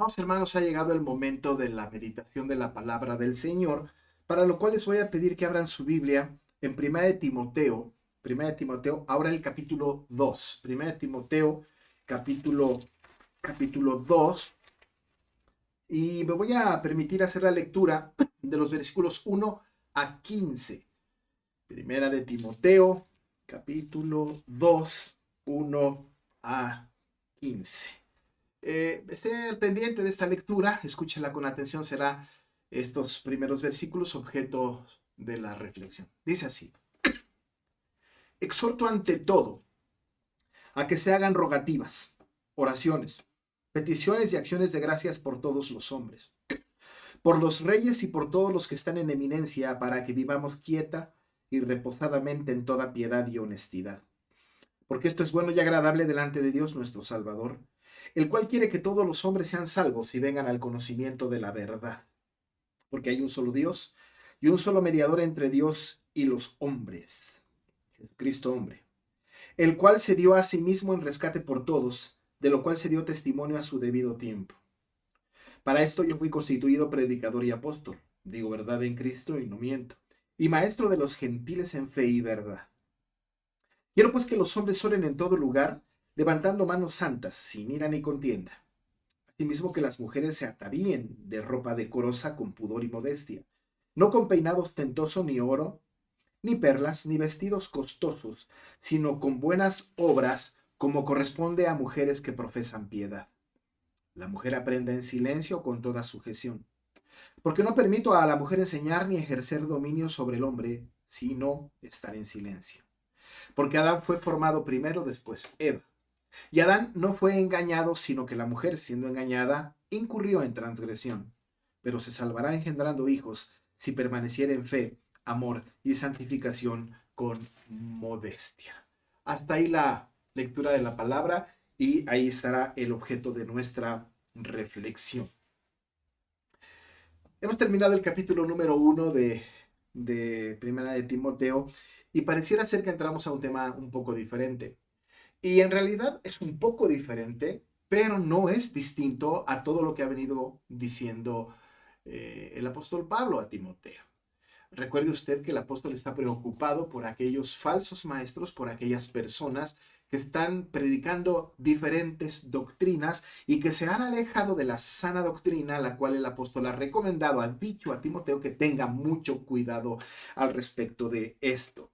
Amados hermanos, ha llegado el momento de la meditación de la palabra del Señor, para lo cual les voy a pedir que abran su Biblia en 1 de Timoteo, ahora el capítulo 2, 1 de Timoteo, capítulo 2, y me voy a permitir hacer la lectura de los versículos 1 a 15. Primera de Timoteo, capítulo 2, 1 a 15. Esté al pendiente de esta lectura, escúchela con atención, será estos primeros versículos objeto de la reflexión. Dice así: exhorto ante todo a que se hagan rogativas, oraciones, peticiones y acciones de gracias por todos los hombres, por los reyes y por todos los que están en eminencia, para que vivamos quieta y reposadamente en toda piedad y honestidad. Porque esto es bueno y agradable delante de Dios nuestro Salvador, el cual quiere que todos los hombres sean salvos y vengan al conocimiento de la verdad. Porque hay un solo Dios y un solo mediador entre Dios y los hombres, Jesucristo hombre, el cual se dio a sí mismo en rescate por todos, de lo cual se dio testimonio a su debido tiempo. Para esto yo fui constituido predicador y apóstol, digo verdad en Cristo y no miento, y maestro de los gentiles en fe y verdad. Quiero pues que los hombres oren en todo lugar, levantando manos santas, sin ira ni contienda. Asimismo que las mujeres se atavíen de ropa decorosa con pudor y modestia, no con peinado ostentoso ni oro, ni perlas, ni vestidos costosos, sino con buenas obras, como corresponde a mujeres que profesan piedad. La mujer aprenda en silencio con toda sujeción, porque no permito a la mujer enseñar ni ejercer dominio sobre el hombre, sino estar en silencio. Porque Adán fue formado primero, después Eva. Y Adán no fue engañado, sino que la mujer, siendo engañada, incurrió en transgresión. Pero se salvará engendrando hijos, si permaneciera en fe, amor y santificación con modestia. Hasta ahí la lectura de la palabra y ahí estará el objeto de nuestra reflexión. Hemos terminado el capítulo número 1 de Primera de Timoteo y pareciera ser que entramos a un tema un poco diferente. Y en realidad es un poco diferente, pero no es distinto a todo lo que ha venido diciendo el apóstol Pablo a Timoteo. Recuerde usted que el apóstol está preocupado por aquellos falsos maestros, por aquellas personas que están predicando diferentes doctrinas y que se han alejado de la sana doctrina, la cual el apóstol ha recomendado, ha dicho a Timoteo que tenga mucho cuidado al respecto de esto.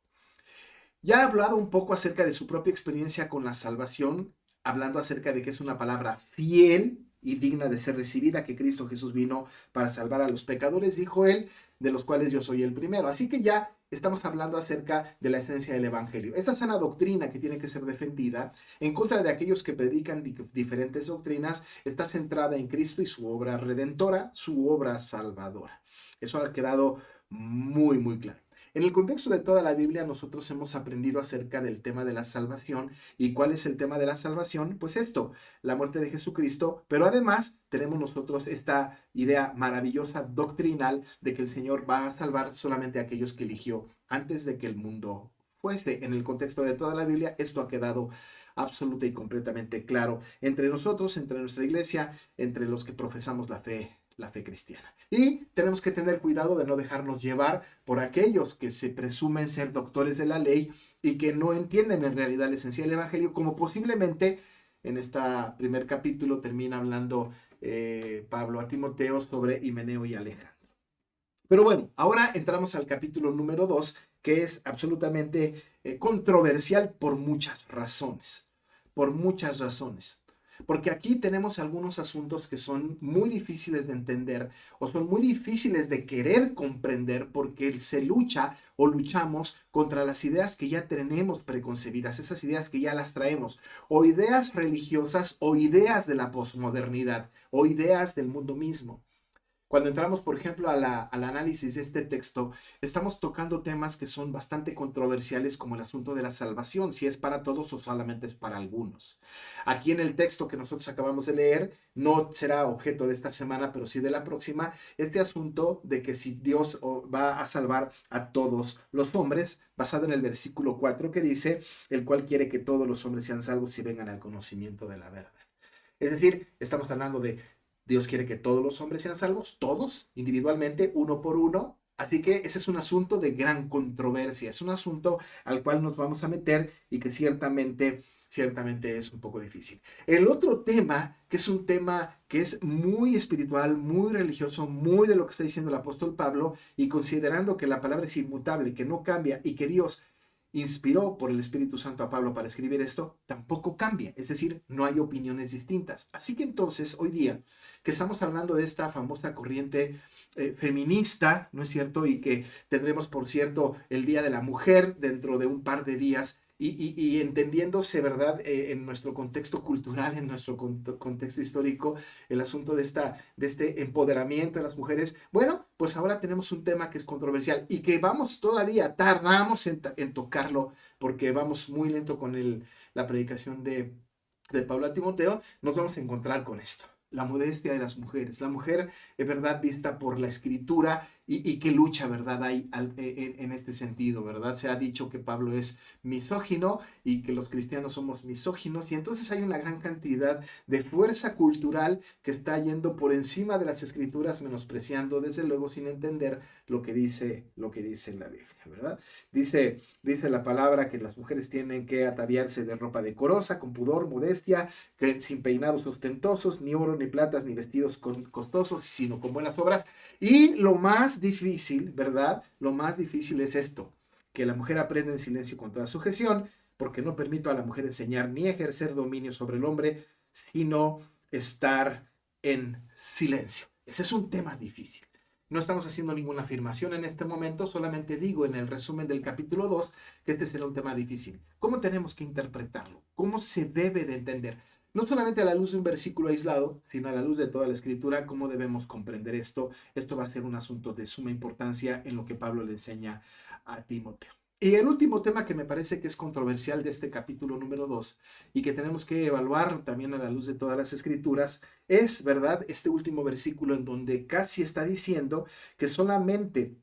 Ya ha hablado un poco acerca de su propia experiencia con la salvación, hablando acerca de que es una palabra fiel y digna de ser recibida, que Cristo Jesús vino para salvar a los pecadores, dijo él, de los cuales yo soy el primero. Así que ya estamos hablando acerca de la esencia del evangelio. Esa sana doctrina que tiene que ser defendida en contra de aquellos que predican diferentes doctrinas está centrada en Cristo y su obra redentora, su obra salvadora. Eso ha quedado muy, muy claro. En el contexto de toda la Biblia, nosotros hemos aprendido acerca del tema de la salvación. ¿Y cuál es el tema de la salvación? Pues esto, la muerte de Jesucristo, pero además tenemos nosotros esta idea maravillosa doctrinal de que el Señor va a salvar solamente a aquellos que eligió antes de que el mundo fuese. En el contexto de toda la Biblia, esto ha quedado absoluta y completamente claro entre nosotros, entre nuestra iglesia, entre los que profesamos la fe cristiana. Y tenemos que tener cuidado de no dejarnos llevar por aquellos que se presumen ser doctores de la ley y que no entienden en realidad la esencia del evangelio, como posiblemente en este primer capítulo termina hablando Pablo a Timoteo sobre Himeneo y Alejandro. Pero bueno, ahora entramos al capítulo número 2, que es absolutamente controversial por muchas razones. Por muchas razones. Porque aquí tenemos algunos asuntos que son muy difíciles de entender o son muy difíciles de querer comprender porque se lucha o luchamos contra las ideas que ya tenemos preconcebidas, esas ideas que ya las traemos, o ideas religiosas o ideas de la posmodernidad o ideas del mundo mismo. Cuando entramos, por ejemplo, al análisis de este texto, estamos tocando temas que son bastante controversiales como el asunto de la salvación, si es para todos o solamente es para algunos. Aquí en el texto que nosotros acabamos de leer, no será objeto de esta semana, pero sí de la próxima, este asunto de que si Dios va a salvar a todos los hombres, basado en el versículo 4 que dice, el cual quiere que todos los hombres sean salvos y vengan al conocimiento de la verdad. Es decir, estamos hablando de Dios quiere que todos los hombres sean salvos, todos, individualmente, uno por uno. Así que ese es un asunto de gran controversia, es un asunto al cual nos vamos a meter y que ciertamente ciertamente es un poco difícil. El otro tema, que es un tema que es muy espiritual, muy religioso, muy de lo que está diciendo el apóstol Pablo, y considerando que la palabra es inmutable, que no cambia y que Dios inspiró por el Espíritu Santo a Pablo para escribir esto, tampoco cambia, es decir, no hay opiniones distintas. Así que entonces, hoy día, que estamos hablando de esta famosa corriente feminista, ¿no es cierto? Y que tendremos, por cierto, el Día de la Mujer dentro de un par de días, y entendiéndose, ¿verdad? En nuestro contexto cultural, en nuestro contexto histórico, el asunto de este empoderamiento de las mujeres. Bueno, pues ahora tenemos un tema que es controversial y que tardamos en tocarlo porque vamos muy lento con la predicación de Pablo a Timoteo. Nos vamos a encontrar con esto. La modestia de las mujeres, la mujer, verdad, vista por la escritura y qué lucha, verdad, hay en este sentido, verdad. Se ha dicho que Pablo es misógino y que los cristianos somos misóginos, y entonces hay una gran cantidad de fuerza cultural que está yendo por encima de las escrituras, menospreciando, desde luego, sin entender lo que dice la Biblia, ¿verdad? Dice la palabra que las mujeres tienen que ataviarse de ropa decorosa, con pudor, modestia, que sin peinados ostentosos, ni oro, ni platas, ni vestidos costosos, sino con buenas obras. Y lo más difícil, ¿verdad? Lo más difícil es esto, que la mujer aprenda en silencio con toda sujeción, porque no permito a la mujer enseñar ni ejercer dominio sobre el hombre, sino estar en silencio. Ese es un tema difícil. No estamos haciendo ninguna afirmación en este momento, solamente digo en el resumen del capítulo 2 que este será un tema difícil. ¿Cómo tenemos que interpretarlo? ¿Cómo se debe de entender? No solamente a la luz de un versículo aislado, sino a la luz de toda la escritura, ¿cómo debemos comprender esto? Esto va a ser un asunto de suma importancia en lo que Pablo le enseña a Timoteo. Y el último tema que me parece que es controversial de este capítulo número 2 y que tenemos que evaluar también a la luz de todas las escrituras es, ¿verdad?, este último versículo en donde casi está diciendo que solamente,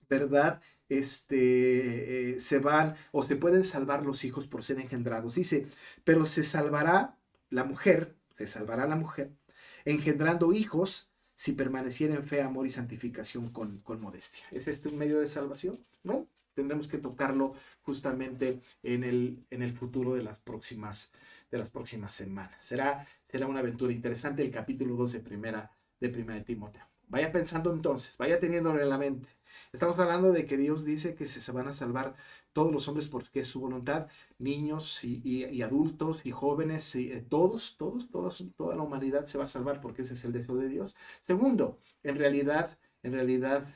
¿verdad?, se van o se pueden salvar los hijos por ser engendrados. Dice, pero se salvará la mujer engendrando hijos si permaneciera en fe, amor y santificación con modestia. ¿Es este un medio de salvación? No. Tendremos que tocarlo justamente en el futuro de las próximas semanas. Será una aventura interesante el capítulo 2 de primera de Timoteo. Vaya pensando entonces, vaya teniéndolo en la mente. Estamos hablando de que Dios dice que se van a salvar todos los hombres porque es su voluntad, niños y adultos y jóvenes, toda la humanidad se va a salvar porque ese es el deseo de Dios. Segundo, en realidad,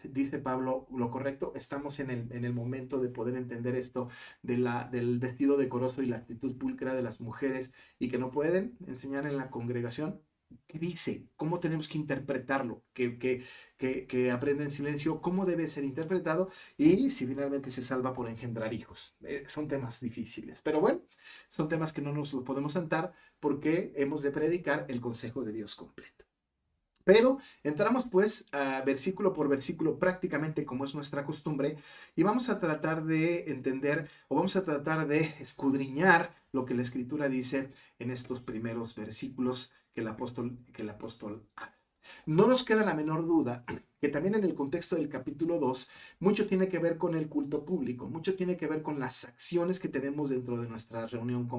dice Pablo, lo correcto, estamos en el momento de poder entender esto del vestido decoroso y la actitud pulcra de las mujeres y que no pueden enseñar en la congregación. ¿Qué dice? ¿Cómo tenemos que interpretarlo? Que aprenda en silencio, ¿cómo debe ser interpretado? Y si finalmente se salva por engendrar hijos. Son temas difíciles, pero bueno, son temas que no nos los podemos saltar porque hemos de predicar el consejo de Dios completo. Pero entramos pues a versículo por versículo prácticamente como es nuestra costumbre y vamos a tratar de entender o vamos a tratar de escudriñar lo que la Escritura dice en estos primeros versículos que el apóstol habla. No nos queda la menor duda que también en el contexto del capítulo 2 mucho tiene que ver con el culto público, mucho tiene que ver con las acciones que tenemos dentro de nuestra reunión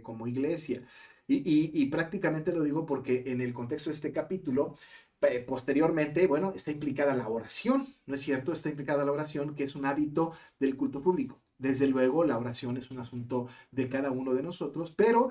como iglesia. Y prácticamente lo digo porque en el contexto de este capítulo, posteriormente, bueno, está implicada la oración, ¿no es cierto? Está implicada la oración, que es un hábito del culto público. Desde luego, la oración es un asunto de cada uno de nosotros, pero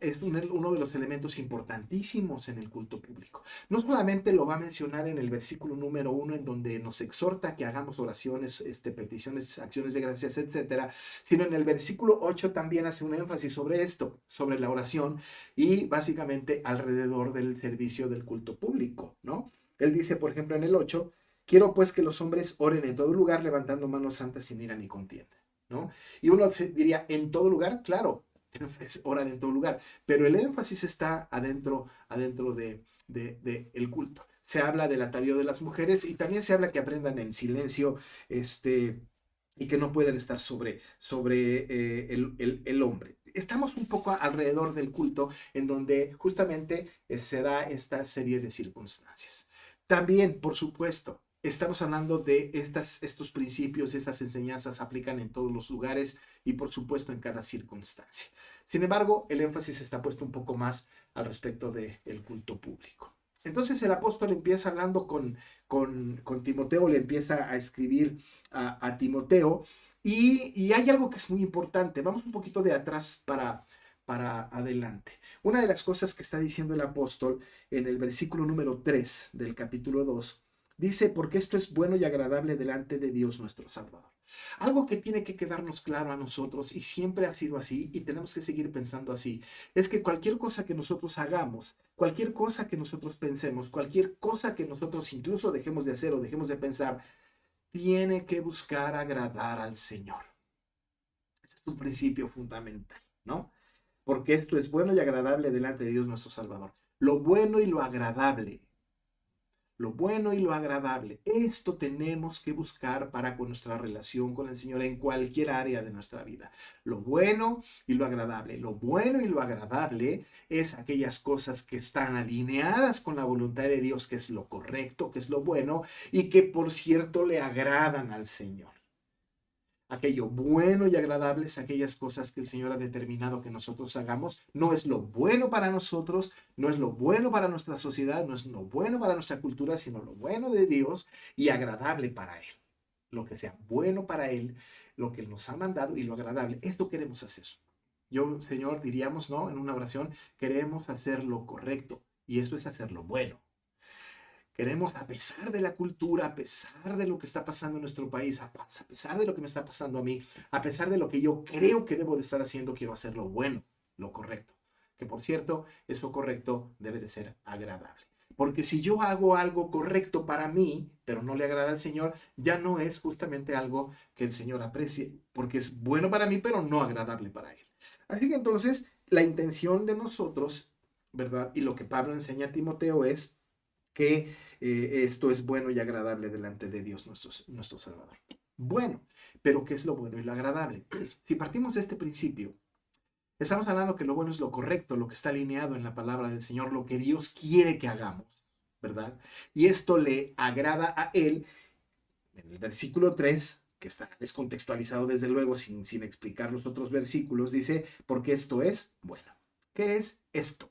es uno de los elementos importantísimos en el culto público. No solamente lo va a mencionar en el versículo número 1, en donde nos exhorta que hagamos oraciones, peticiones, acciones de gracias, etcétera, sino en el versículo 8 también hace un énfasis sobre esto, sobre la oración y básicamente alrededor del servicio del culto público, ¿no? Él dice, por ejemplo, en el 8, quiero pues que los hombres oren en todo lugar, levantando manos santas sin ira ni contienda, ¿no? Y uno diría, ¿en todo lugar? Claro, tenemos que orar en todo lugar, pero el énfasis está adentro de el culto. Se habla del atavío de las mujeres y también se habla que aprendan en silencio, y que no pueden estar sobre el hombre. Estamos un poco alrededor del culto en donde justamente se da esta serie de circunstancias. También, por supuesto, estamos hablando de estos principios, estas enseñanzas aplican en todos los lugares y por supuesto en cada circunstancia. Sin embargo, el énfasis está puesto un poco más al respecto del culto público. Entonces el apóstol empieza hablando con Timoteo, le empieza a escribir a Timoteo y hay algo que es muy importante. Vamos un poquito de atrás para adelante. Una de las cosas que está diciendo el apóstol en el versículo número 3 del capítulo 2, dice, porque esto es bueno y agradable delante de Dios nuestro Salvador. Algo que tiene que quedarnos claro a nosotros, y siempre ha sido así, y tenemos que seguir pensando así, es que cualquier cosa que nosotros hagamos, cualquier cosa que nosotros pensemos, cualquier cosa que nosotros incluso dejemos de hacer o dejemos de pensar, tiene que buscar agradar al Señor. Ese es un principio fundamental, ¿no? Porque esto es bueno y agradable delante de Dios nuestro Salvador. Lo bueno y lo agradable. Lo bueno y lo agradable. Esto tenemos que buscar para con nuestra relación con el Señor en cualquier área de nuestra vida. Lo bueno y lo agradable. Lo bueno y lo agradable es aquellas cosas que están alineadas con la voluntad de Dios, que es lo correcto, que es lo bueno y que por cierto le agradan al Señor. Aquello bueno y agradable es aquellas cosas que el Señor ha determinado que nosotros hagamos. No es lo bueno para nosotros, no es lo bueno para nuestra sociedad, no es lo bueno para nuestra cultura, sino lo bueno de Dios y agradable para Él. Lo que sea bueno para Él, lo que Él nos ha mandado y lo agradable. Esto queremos hacer. Yo, Señor, diríamos, ¿no? En una oración, queremos hacer lo correcto y eso es hacer lo bueno. Queremos, a pesar de la cultura, a pesar de lo que está pasando en nuestro país, a pesar de lo que me está pasando a mí, a pesar de lo que yo creo que debo de estar haciendo, quiero hacer lo bueno, lo correcto. Que por cierto, eso correcto debe de ser agradable. Porque si yo hago algo correcto para mí, pero no le agrada al Señor, ya no es justamente algo que el Señor aprecie, porque es bueno para mí, pero no agradable para Él. Así que entonces, la intención de nosotros, ¿verdad? Y lo que Pablo enseña a Timoteo es que esto es bueno y agradable delante de Dios nuestro Salvador. Bueno, pero ¿qué es lo bueno y lo agradable? Si partimos de este principio, estamos hablando que lo bueno es lo correcto, lo que está alineado en la palabra del Señor, lo que Dios quiere que hagamos, ¿verdad? Y esto le agrada a Él. En el versículo 3, que está descontextualizado desde luego sin explicar los otros versículos, dice, porque esto es bueno. ¿Qué es esto?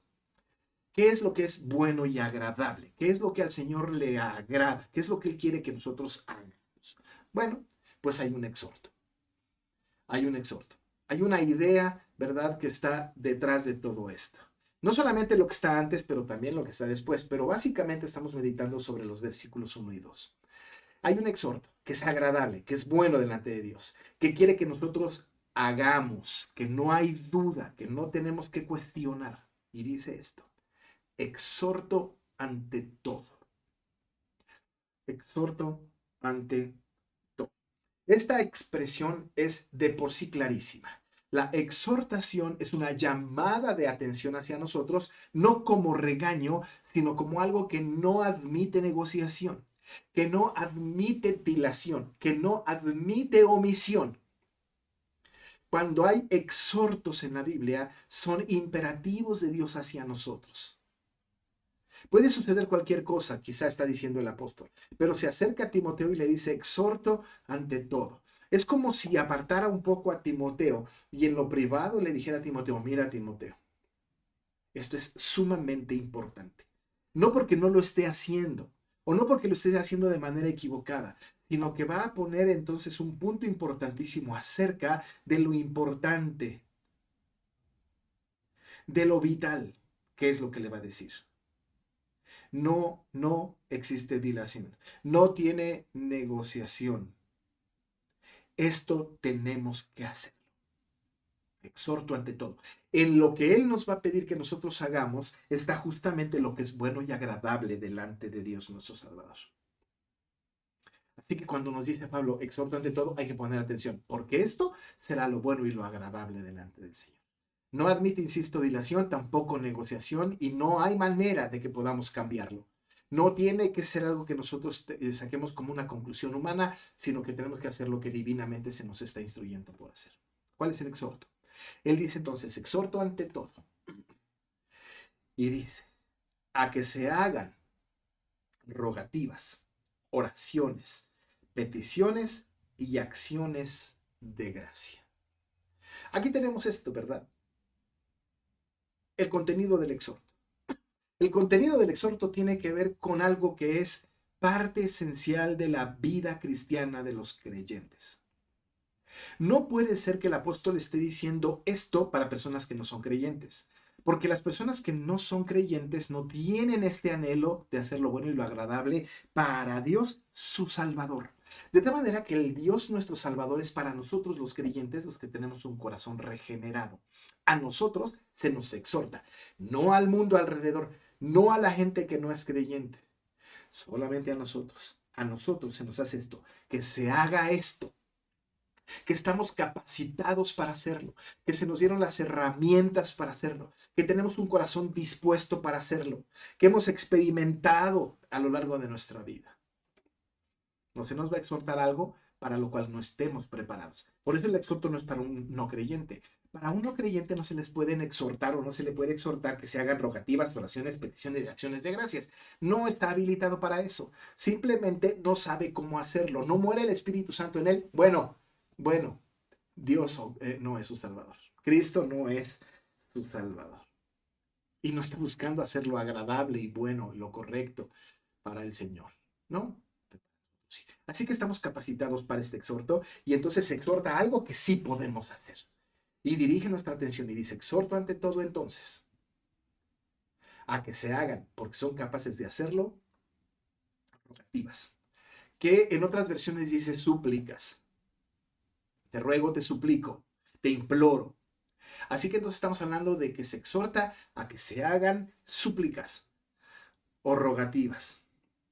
¿Qué es lo que es bueno y agradable? ¿Qué es lo que al Señor le agrada? ¿Qué es lo que Él quiere que nosotros hagamos? Bueno, pues hay un exhorto. Hay un exhorto. Hay una idea, ¿verdad?, que está detrás de todo esto. No solamente lo que está antes, pero también lo que está después. Pero básicamente estamos meditando sobre los versículos 1 y 2. Hay un exhorto que es agradable, que es bueno delante de Dios, que quiere que nosotros hagamos, que no hay duda, que no tenemos que cuestionar. Y dice esto. Exhorto ante todo. Exhorto ante todo. Esta expresión es de por sí clarísima. La exhortación es una llamada de atención hacia nosotros, no como regaño, sino como algo que no admite negociación, que no admite dilación, que no admite omisión. Cuando hay exhortos en la Biblia, son imperativos de Dios hacia nosotros. Puede suceder cualquier cosa, quizá está diciendo el apóstol, pero se acerca a Timoteo y le dice, exhorto ante todo. Es como si apartara un poco a Timoteo y en lo privado le dijera a Timoteo, mira Timoteo, esto es sumamente importante. No porque no lo esté haciendo, o no porque lo esté haciendo de manera equivocada, sino que va a poner entonces un punto importantísimo acerca de lo importante, de lo vital, que es lo que le va a decir. No existe dilación. No tiene negociación. Esto tenemos que hacerlo. Exhorto ante todo. En lo que Él nos va a pedir que nosotros hagamos está justamente lo que es bueno y agradable delante de Dios nuestro Salvador. Así que cuando nos dice Pablo, exhorto ante todo, hay que poner atención, porque esto será lo bueno y lo agradable delante del Señor. No admite, insisto, dilación, tampoco negociación y no hay manera de que podamos cambiarlo. No tiene que ser algo que nosotros saquemos como una conclusión humana, sino que tenemos que hacer lo que divinamente se nos está instruyendo por hacer. ¿Cuál es el exhorto? Él dice entonces, exhorto ante todo. Y dice, a que se hagan rogativas, oraciones, peticiones y acciones de gracia. Aquí tenemos esto, ¿verdad? El contenido del exhorto. El contenido del exhorto tiene que ver con algo que es parte esencial de la vida cristiana de los creyentes. No puede ser que el apóstol esté diciendo esto para personas que no son creyentes, porque las personas que no son creyentes no tienen este anhelo de hacer lo bueno y lo agradable para Dios, su Salvador. De tal manera que el Dios nuestro Salvador es para nosotros los creyentes, los que tenemos un corazón regenerado. A nosotros se nos exhorta, no al mundo alrededor, no a la gente que no es creyente, solamente a nosotros. A nosotros se nos hace esto, que se haga esto, que estamos capacitados para hacerlo, que se nos dieron las herramientas para hacerlo, que tenemos un corazón dispuesto para hacerlo, que hemos experimentado a lo largo de nuestra vida. No se nos va a exhortar algo para lo cual no estemos preparados. Por eso el exhorto no es para un no creyente. Para un no creyente no se les pueden exhortar o no se le puede exhortar que se hagan rogativas, oraciones, peticiones y acciones de gracias. No está habilitado para eso. Simplemente no sabe cómo hacerlo. No muere el Espíritu Santo en él. Bueno, Dios no es su Salvador. Cristo no es su Salvador. Y no está buscando hacer lo agradable y bueno, lo correcto para el Señor. ¿No? Así que estamos capacitados para este exhorto y entonces se exhorta algo que sí podemos hacer. Y dirige nuestra atención y dice, exhorto ante todo entonces a que se hagan, porque son capaces de hacerlo, rogativas. Que en otras versiones dice súplicas. Te ruego, te suplico, te imploro. Así que entonces estamos hablando de que se exhorta a que se hagan súplicas o rogativas,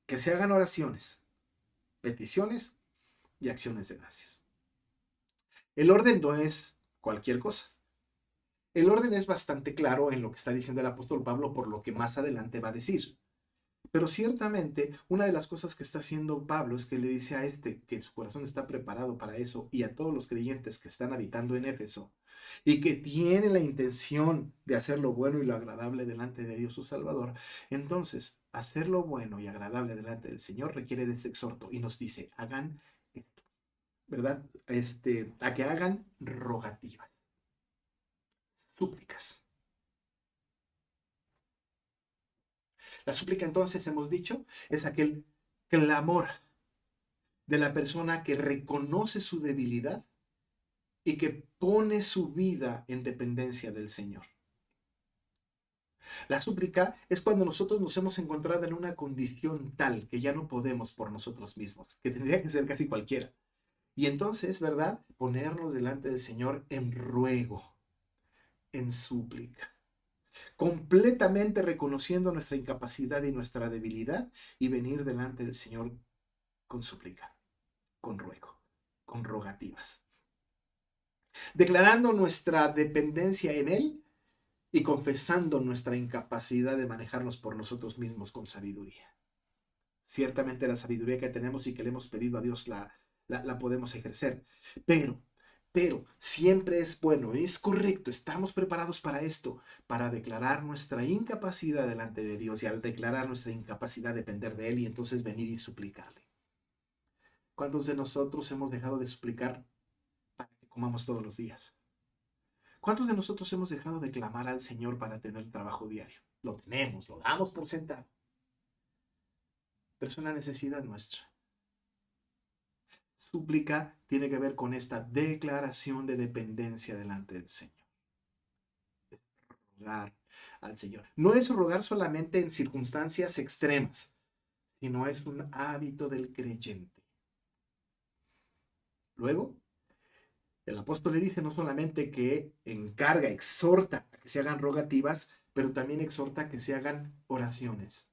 que se hagan oraciones, peticiones y acciones de gracias. El orden no es cualquier cosa. El orden es bastante claro en lo que está diciendo el apóstol Pablo por lo que más adelante va a decir. Pero ciertamente una de las cosas que está haciendo Pablo es que le dice a que su corazón está preparado para eso y a todos los creyentes que están habitando en Éfeso y que tienen la intención de hacer lo bueno y lo agradable delante de Dios su Salvador. Entonces, hacer lo bueno y agradable delante del Señor requiere de este exhorto y nos dice, hagan esto, ¿verdad? A que hagan rogativas, súplicas. La súplica, entonces, hemos dicho, es aquel clamor de la persona que reconoce su debilidad y que pone su vida en dependencia del Señor. La súplica es cuando nosotros nos hemos encontrado en una condición tal que ya no podemos por nosotros mismos, que tendría que ser casi cualquiera. Y entonces, ¿verdad? Ponernos delante del Señor en ruego, en súplica, completamente reconociendo nuestra incapacidad y nuestra debilidad y venir delante del Señor con súplica, con ruego, con rogativas, declarando nuestra dependencia en Él y confesando nuestra incapacidad de manejarnos por nosotros mismos con sabiduría. Ciertamente la sabiduría que tenemos y que le hemos pedido a Dios la podemos ejercer, pero siempre es bueno, es correcto, estamos preparados para esto, para declarar nuestra incapacidad delante de Dios y al declarar nuestra incapacidad depender de Él y entonces venir y suplicarle. ¿Cuántos de nosotros hemos dejado de suplicar para que comamos todos los días? ¿Cuántos de nosotros hemos dejado de clamar al Señor para tener trabajo diario? Lo tenemos, lo damos por sentado. Pero es una necesidad nuestra. Súplica tiene que ver con esta declaración de dependencia delante del Señor. Es rogar al Señor. No es rogar solamente en circunstancias extremas, sino es un hábito del creyente. Luego, el apóstol le dice no solamente que encarga, exhorta a que se hagan rogativas, pero también exhorta a que se hagan oraciones.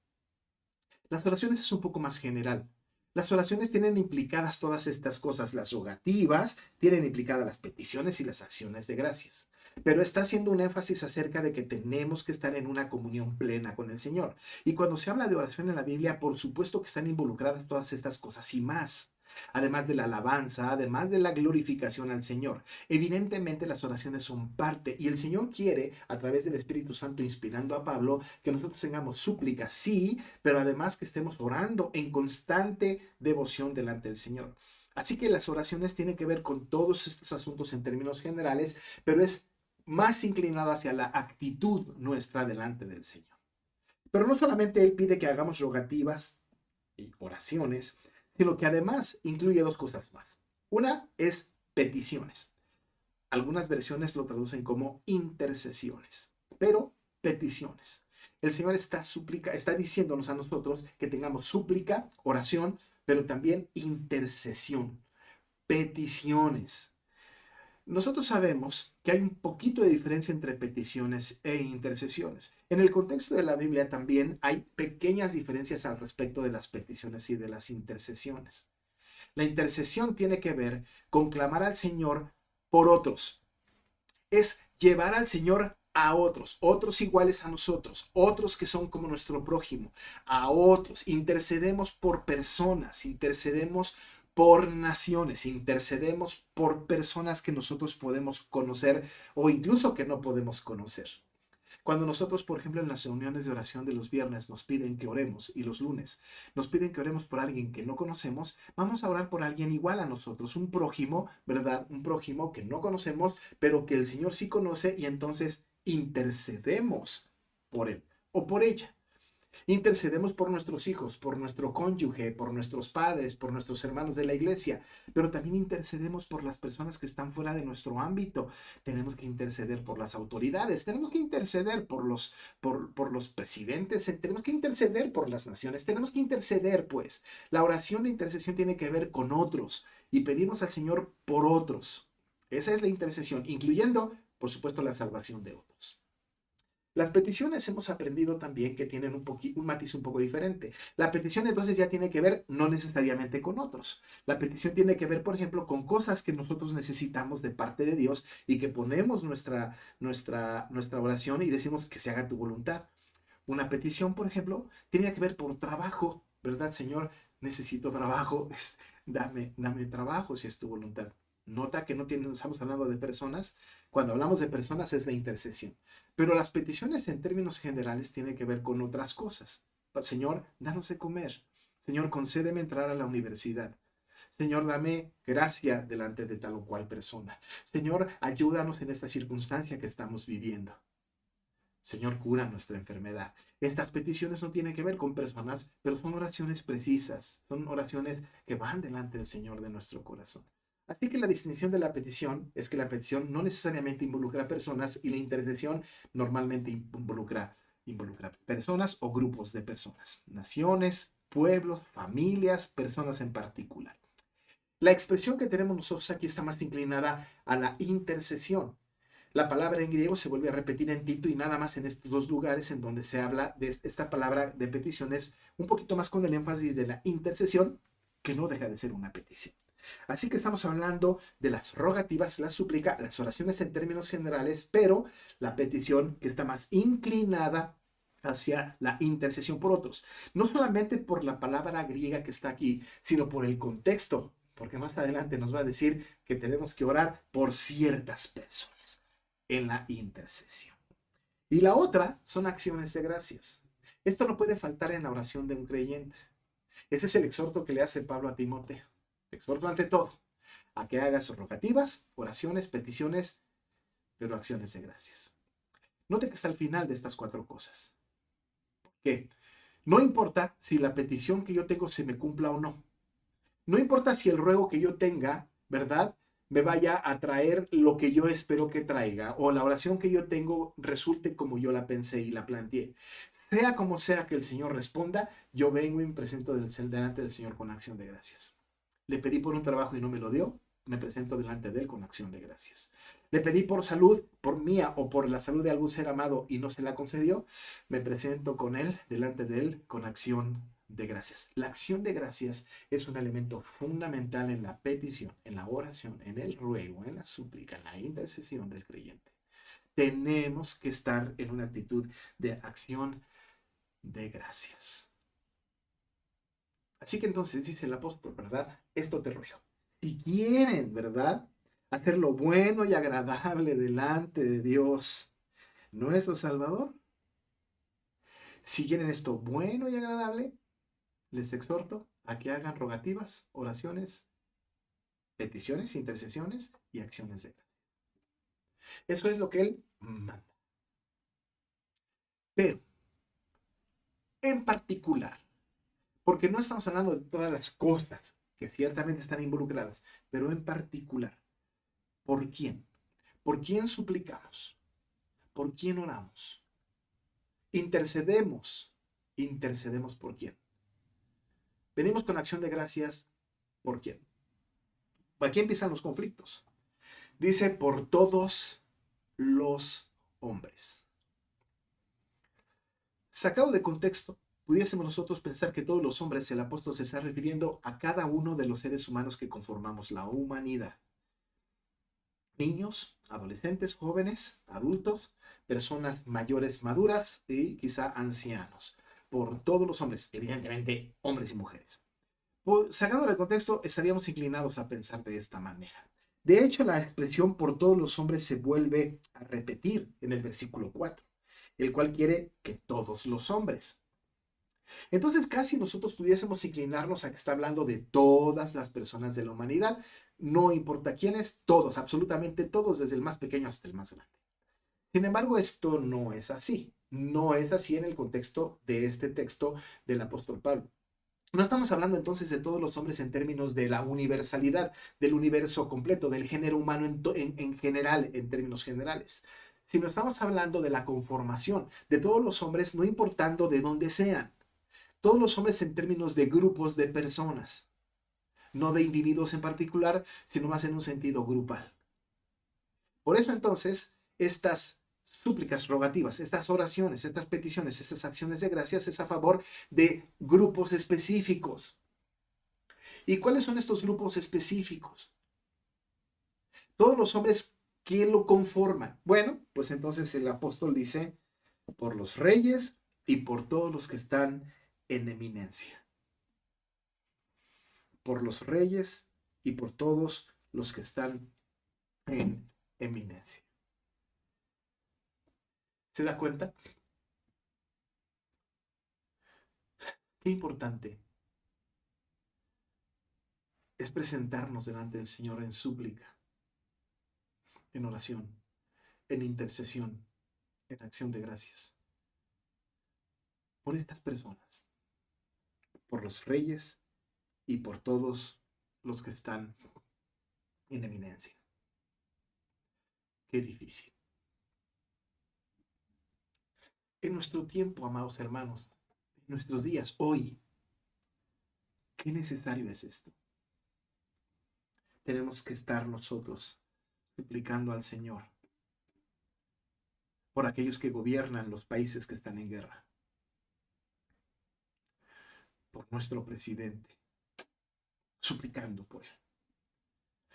Las oraciones es un poco más general. Las oraciones tienen implicadas todas estas cosas. Las rogativas tienen implicadas las peticiones y las acciones de gracias. Pero está haciendo un énfasis acerca de que tenemos que estar en una comunión plena con el Señor. Y cuando se habla de oración en la Biblia, por supuesto que están involucradas todas estas cosas y más. además de la alabanza, además de la glorificación al Señor. Evidentemente las oraciones son parte y el Señor quiere, a través del Espíritu Santo inspirando a Pablo, que nosotros tengamos súplica, sí, pero además que estemos orando en constante devoción delante del Señor. Así que las oraciones tienen que ver con todos estos asuntos en términos generales, pero es más inclinado hacia la actitud nuestra delante del Señor. Pero no solamente Él pide que hagamos rogativas y oraciones, sino que además incluye dos cosas más. Una es peticiones. Algunas versiones lo traducen como intercesiones, pero peticiones. El Señor está diciéndonos a nosotros que tengamos súplica, oración, pero también intercesión, peticiones. Nosotros sabemos que hay un poquito de diferencia entre peticiones e intercesiones. En el contexto de la Biblia también hay pequeñas diferencias al respecto de las peticiones y de las intercesiones. La intercesión tiene que ver con clamar al Señor por otros. Es llevar al Señor a otros, otros iguales a nosotros, otros que son como nuestro prójimo, a otros. Intercedemos por personas, intercedemos por naciones, intercedemos por personas que nosotros podemos conocer o incluso que no podemos conocer. Cuando nosotros, por ejemplo, en las reuniones de oración de los viernes nos piden que oremos y los lunes nos piden que oremos por alguien que no conocemos, vamos a orar por alguien igual a nosotros, un prójimo, ¿verdad? Un prójimo que no conocemos, pero que el Señor sí conoce y entonces intercedemos por él o por ella. Intercedemos por nuestros hijos, por nuestro cónyuge, por nuestros padres, por nuestros hermanos de la iglesia, pero también intercedemos por las personas que están fuera de nuestro ámbito. Tenemos que interceder por las autoridades, tenemos que interceder por los presidentes, tenemos que interceder por las naciones, tenemos que interceder, pues. La oración de intercesión tiene que ver con otros y pedimos al Señor por otros. Esa es la intercesión, incluyendo, por supuesto, la salvación de otros. Las peticiones hemos aprendido también que tienen un matiz un poco diferente. La petición entonces ya tiene que ver no necesariamente con otros. La petición tiene que ver, por ejemplo, con cosas que nosotros necesitamos de parte de Dios y que ponemos nuestra oración y decimos que se haga tu voluntad. Una petición, por ejemplo, tiene que ver por trabajo, ¿verdad, Señor? Necesito trabajo, dame trabajo si es tu voluntad. Nota que no estamos hablando de personas. Cuando hablamos de personas es la intercesión. Pero las peticiones en términos generales tienen que ver con otras cosas. Señor, danos de comer. Señor, concédeme entrar a la universidad. Señor, dame gracia delante de tal o cual persona. Señor, ayúdanos en esta circunstancia que estamos viviendo. Señor, cura nuestra enfermedad. Estas peticiones no tienen que ver con personas, pero son oraciones precisas. Son oraciones que van delante del Señor de nuestro corazón. Así que la distinción de la petición es que la petición no necesariamente involucra personas y la intercesión normalmente involucra personas o grupos de personas, naciones, pueblos, familias, personas en particular. La expresión que tenemos nosotros aquí está más inclinada a la intercesión. La palabra en griego se vuelve a repetir en Tito y nada más en estos dos lugares en donde se habla de esta palabra de peticiones, un poquito más con el énfasis de la intercesión, que no deja de ser una petición. Así que estamos hablando de las rogativas, la súplica, las oraciones en términos generales, pero la petición que está más inclinada hacia la intercesión por otros. No solamente por la palabra griega que está aquí, sino por el contexto, porque más adelante nos va a decir que tenemos que orar por ciertas personas en la intercesión. Y la otra son acciones de gracias. Esto no puede faltar en la oración de un creyente. Ese es el exhorto que le hace Pablo a Timoteo. Te exhorto ante todo a que hagas rogativas, oraciones, peticiones, pero acciones de gracias. Note que está al final de estas cuatro cosas. ¿Por qué? No importa si la petición que yo tengo se me cumpla o no. No importa si el ruego que yo tenga, ¿verdad?, me vaya a traer lo que yo espero que traiga o la oración que yo tengo resulte como yo la pensé y la planteé. Sea como sea que el Señor responda, yo vengo y me presento delante del Señor con acción de gracias. Le pedí por un trabajo y no me lo dio, me presento delante de Él con acción de gracias. Le pedí por salud, por mía o por la salud de algún ser amado y no se la concedió, me presento con Él, delante de Él, con acción de gracias. La acción de gracias es un elemento fundamental en la petición, en la oración, en el ruego, en la súplica, en la intercesión del creyente. Tenemos que estar en una actitud de acción de gracias. Así que entonces dice el apóstol, ¿verdad? Esto te ruego. Si quieren, ¿verdad? Hacer lo bueno y agradable delante de Dios, nuestro Salvador. Si quieren esto bueno y agradable, les exhorto a que hagan rogativas, oraciones, peticiones, intercesiones y acciones de gracias. Eso es lo que Él manda. Pero, en particular, porque no estamos hablando de todas las cosas que ciertamente están involucradas, pero en particular, ¿por quién? ¿Por quién suplicamos? ¿Por quién oramos? Intercedemos. ¿Intercedemos por quién? Venimos con acción de gracias, ¿por quién? Aquí empiezan los conflictos. Dice, por todos los hombres. Sacado de contexto, pudiésemos nosotros pensar que todos los hombres, el apóstol se está refiriendo a cada uno de los seres humanos que conformamos la humanidad. Niños, adolescentes, jóvenes, adultos, personas mayores, maduras y quizá ancianos. Por todos los hombres, evidentemente hombres y mujeres. Sacando del contexto, estaríamos inclinados a pensar de esta manera. De hecho, la expresión por todos los hombres se vuelve a repetir en el versículo 4, el cual quiere que todos los hombres. Entonces, casi nosotros pudiésemos inclinarnos a que está hablando de todas las personas de la humanidad, no importa quiénes, todos, absolutamente todos, desde el más pequeño hasta el más grande. Sin embargo, esto no es así. No es así en el contexto de este texto del apóstol Pablo. No estamos hablando entonces de todos los hombres en términos de la universalidad, del universo completo, del género humano en general, en términos generales, sino estamos hablando de la conformación de todos los hombres, no importando de dónde sean. Todos los hombres en términos de grupos de personas, no de individuos en particular, sino más en un sentido grupal. Por eso entonces, estas súplicas rogativas, estas oraciones, estas peticiones, estas acciones de gracias es a favor de grupos específicos. ¿Y cuáles son estos grupos específicos? Todos los hombres que lo conforman. Bueno, pues entonces el apóstol dice, por los reyes y por todos los que están en eminencia. Por los reyes y por todos los que están en eminencia. ¿Se da cuenta? Qué importante es presentarnos delante del Señor en súplica, en oración, en intercesión, en acción de gracias. Por estas personas, por los reyes y por todos los que están en eminencia. Qué difícil. En nuestro tiempo, amados hermanos, en nuestros días, hoy, qué necesario es esto. Tenemos que estar nosotros suplicando al Señor por aquellos que gobiernan los países que están en guerra, por nuestro presidente, suplicando por él,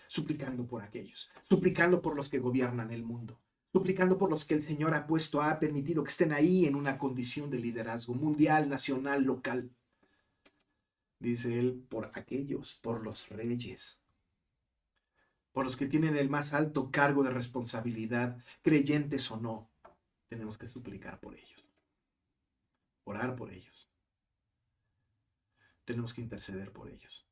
suplicando por aquellos, suplicando por los que gobiernan el mundo, suplicando por los que el Señor ha permitido que estén ahí en una condición de liderazgo mundial, nacional, local. Dice él, por aquellos, por los reyes, por los que tienen el más alto cargo de responsabilidad, creyentes o no, tenemos que suplicar por ellos, orar por ellos. Tenemos que interceder por ellos.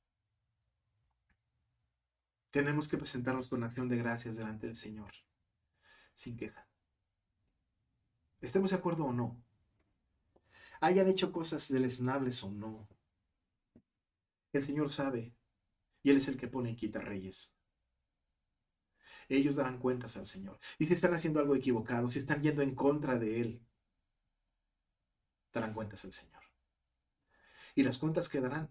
Tenemos que presentarnos con acción de gracias delante del Señor, sin queja. Estemos de acuerdo o no, hayan hecho cosas deleznables o no, el Señor sabe, y Él es el que pone y quita reyes. Ellos darán cuentas al Señor. Y si están haciendo algo equivocado, si están yendo en contra de Él, darán cuentas al Señor. Y las cuentas que darán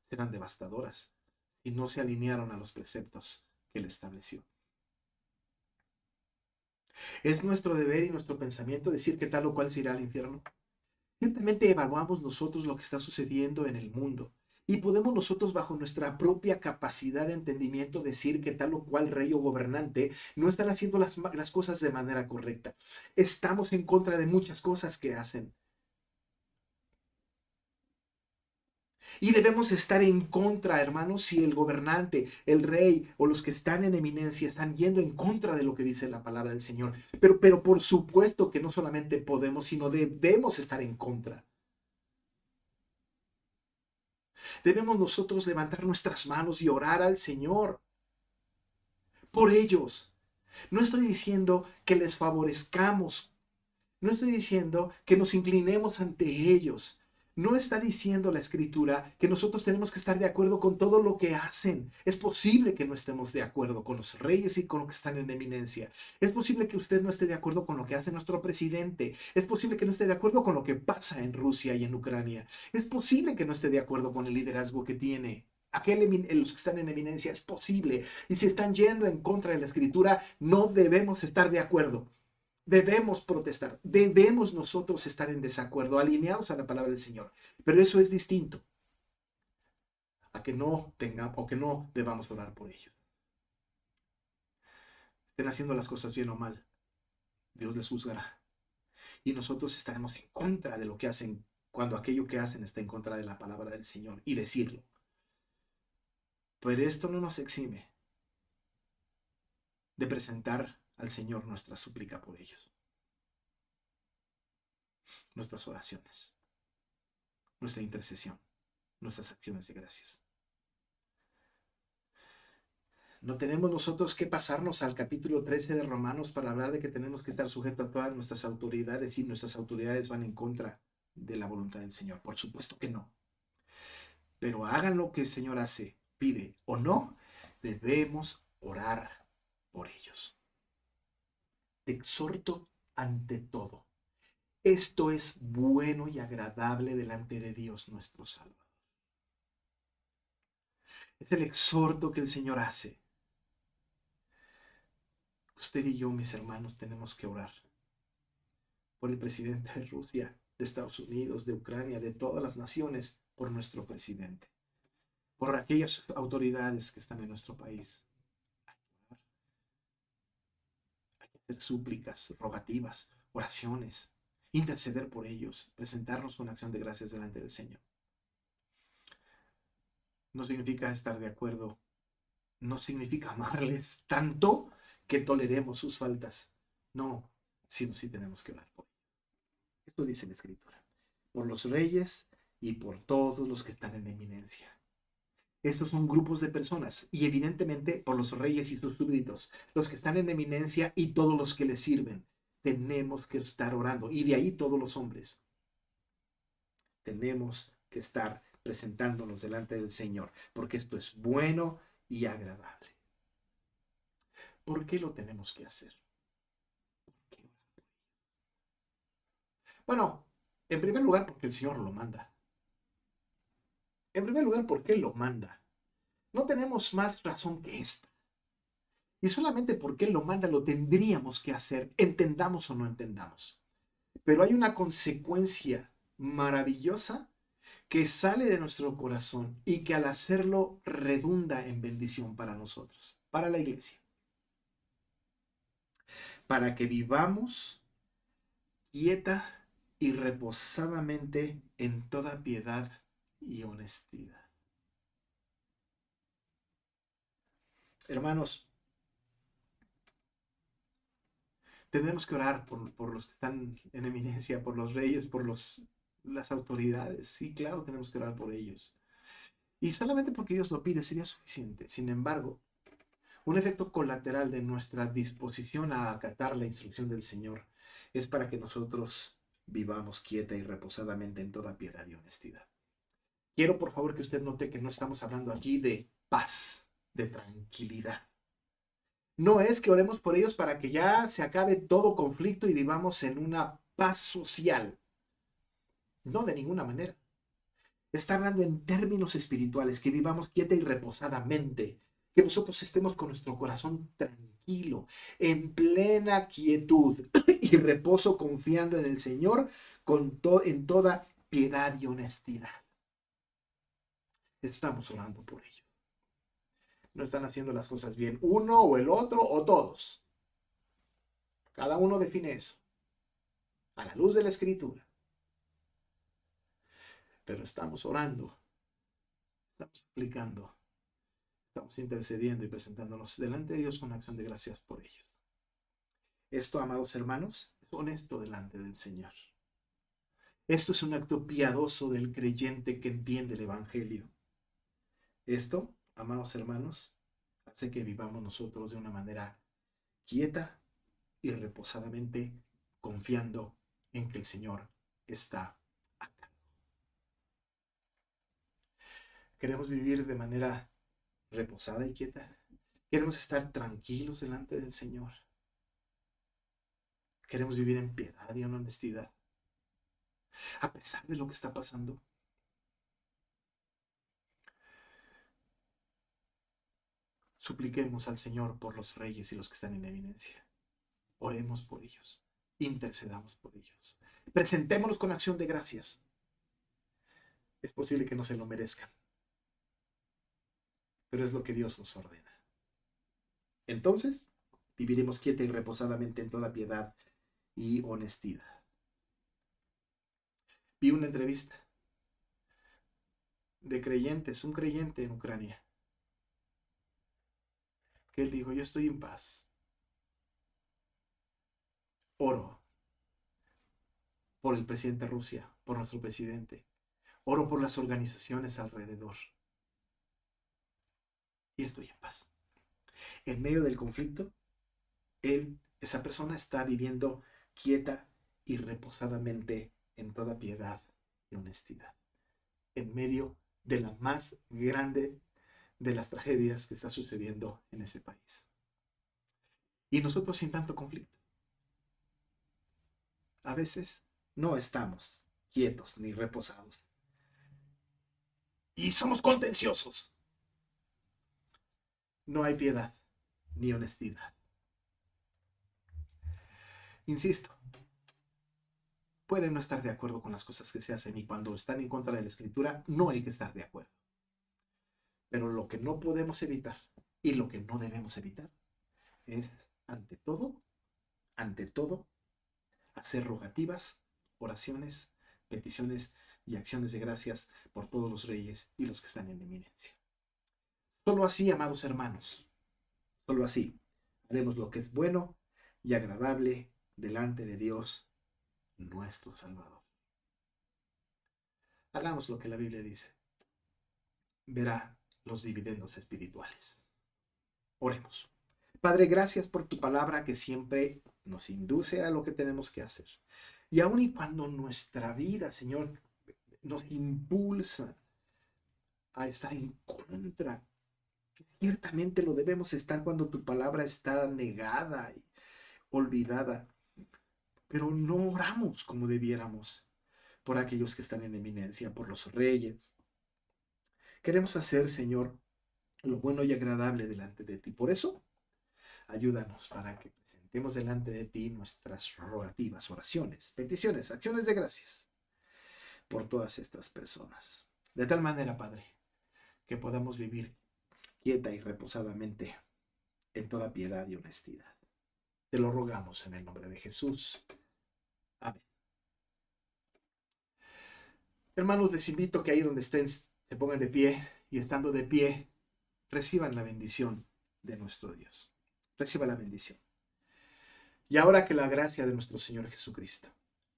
serán devastadoras si no se alinearon a los preceptos que Él estableció. ¿Es nuestro deber y nuestro pensamiento decir que tal o cual se irá al infierno? Ciertamente evaluamos nosotros lo que está sucediendo en el mundo y podemos nosotros bajo nuestra propia capacidad de entendimiento decir que tal o cual rey o gobernante no están haciendo las cosas de manera correcta. Estamos en contra de muchas cosas que hacen. Y debemos estar en contra, hermanos, si el gobernante, el rey o los que están en eminencia están yendo en contra de lo que dice la palabra del Señor. Pero por supuesto que no solamente podemos, sino debemos estar en contra. Debemos nosotros levantar nuestras manos y orar al Señor por ellos. No estoy diciendo que les favorezcamos. No estoy diciendo que nos inclinemos ante ellos. No está diciendo la Escritura que nosotros tenemos que estar de acuerdo con todo lo que hacen. Es posible que no estemos de acuerdo con los reyes y con lo que están en eminencia. Es posible que usted no esté de acuerdo con lo que hace nuestro presidente. Es posible que no esté de acuerdo con lo que pasa en Rusia y en Ucrania. Es posible que no esté de acuerdo con el liderazgo que tiene los que están en eminencia. Es posible. Y si están yendo en contra de la Escritura, no debemos estar de acuerdo. Debemos protestar, debemos nosotros estar en desacuerdo, alineados a la palabra del Señor. Pero eso es distinto a que no tengamos o que no debamos orar por ellos. Estén haciendo las cosas bien o mal, Dios les juzgará. Y nosotros estaremos en contra de lo que hacen cuando aquello que hacen está en contra de la palabra del Señor y decirlo. Pero esto no nos exime de presentar al Señor nuestra súplica por ellos, nuestras oraciones, nuestra intercesión, nuestras acciones de gracias. No tenemos nosotros que pasarnos al capítulo 13 de Romanos para hablar de que tenemos que estar sujetos a todas nuestras autoridades y nuestras autoridades van en contra de la voluntad del Señor. Por supuesto que no. Pero hagan lo que el Señor hace, pide o no, debemos orar por ellos. Te exhorto ante todo. Esto es bueno y agradable delante de Dios nuestro Salvador. Es el exhorto que el Señor hace. Usted y yo, mis hermanos, tenemos que orar por el presidente de Rusia, de Estados Unidos, de Ucrania, de todas las naciones, por nuestro presidente, por aquellas autoridades que están en nuestro país. Hay que hacer súplicas, rogativas, oraciones, interceder por ellos, presentarnos con acción de gracias delante del Señor. No significa estar de acuerdo, no significa amarles tanto que toleremos sus faltas. No, sino sí tenemos que orar por ellos. Esto dice la Escritura, por los reyes y por todos los que están en eminencia. Estos son grupos de personas y evidentemente por los reyes y sus súbditos, los que están en eminencia y todos los que les sirven. Tenemos que estar orando y de ahí todos los hombres. Tenemos que estar presentándonos delante del Señor porque esto es bueno y agradable. ¿Por qué lo tenemos que hacer? Bueno, en primer lugar porque el Señor lo manda. En primer lugar porque Él lo manda. No tenemos más razón que esta. Y solamente porque Él lo manda lo tendríamos que hacer, entendamos o no entendamos. Pero hay una consecuencia maravillosa que sale de nuestro corazón y que al hacerlo redunda en bendición para nosotros, para la iglesia. Para que vivamos quieta y reposadamente en toda piedad y honestidad. Hermanos, tenemos que orar por los que están en eminencia, por los reyes, por las autoridades. Sí, claro, tenemos que orar por ellos. Y solamente porque Dios lo pide sería suficiente. Sin embargo, un efecto colateral de nuestra disposición a acatar la instrucción del Señor es para que nosotros vivamos quieta y reposadamente en toda piedad y honestidad. Quiero, por favor, que usted note que no estamos hablando aquí de paz, de tranquilidad. No es que oremos por ellos para que ya se acabe todo conflicto y vivamos en una paz social. No, de ninguna manera. Está hablando en términos espirituales, que vivamos quieta y reposadamente, que nosotros estemos con nuestro corazón tranquilo, en plena quietud y reposo, confiando en el Señor en toda piedad y honestidad. Estamos orando por ellos. No están haciendo las cosas bien, uno o el otro o todos. Cada uno define eso a la luz de la Escritura. Pero estamos orando Estamos suplicando, estamos intercediendo y presentándonos delante de Dios con acción de gracias por ellos. Esto, amados hermanos, es honesto delante del Señor. Esto es un acto piadoso del creyente que entiende el Evangelio. Esto, amados hermanos, hace que vivamos nosotros de una manera quieta y reposadamente, confiando en que el Señor está a cargo. Queremos vivir de manera reposada y quieta. Queremos estar tranquilos delante del Señor. Queremos vivir en piedad y en honestidad, a pesar de lo que está pasando. Supliquemos al Señor por los reyes y los que están en eminencia. Oremos por ellos, intercedamos por ellos. Presentémonos con acción de gracias. Es posible que no se lo merezcan, pero es lo que Dios nos ordena. Entonces, viviremos quieta y reposadamente en toda piedad y honestidad. Vi una entrevista de creyentes, un creyente en Ucrania, que él dijo: yo estoy en paz. Oro por el presidente de Rusia, por nuestro presidente. Oro por las organizaciones alrededor. Y estoy en paz. En medio del conflicto, esa persona está viviendo quieta y reposadamente en toda piedad y honestidad. En medio de la más grande de las tragedias que está sucediendo en ese país. Y nosotros sin tanto conflicto. A veces no estamos quietos ni reposados. Y somos contenciosos. No hay piedad ni honestidad. Insisto, pueden no estar de acuerdo con las cosas que se hacen y cuando están en contra de la Escritura no hay que estar de acuerdo. Pero lo que no podemos evitar y lo que no debemos evitar es, ante todo, hacer rogativas, oraciones, peticiones y acciones de gracias por todos los reyes y los que están en eminencia. Solo así, amados hermanos, solo así haremos lo que es bueno y agradable delante de Dios, nuestro Salvador. Hagamos lo que la Biblia dice. Verá los dividendos espirituales. Oremos. Padre, gracias por tu palabra que siempre nos induce a lo que tenemos que hacer. Y aun y cuando nuestra vida, Señor, nos impulsa a estar en contra, que ciertamente lo debemos estar cuando tu palabra está negada y olvidada, pero no oramos como debiéramos por aquellos que están en eminencia, por los reyes. Queremos hacer, Señor, lo bueno y agradable delante de ti. Por eso, ayúdanos para que presentemos delante de ti nuestras rogativas, oraciones, peticiones, acciones de gracias por todas estas personas. De tal manera, Padre, que podamos vivir quieta y reposadamente en toda piedad y honestidad. Te lo rogamos en el nombre de Jesús. Amén. Hermanos, les invito que ahí donde estén se pongan de pie y estando de pie reciban la bendición de nuestro Dios. Reciba la bendición. Y ahora que la gracia de nuestro Señor Jesucristo,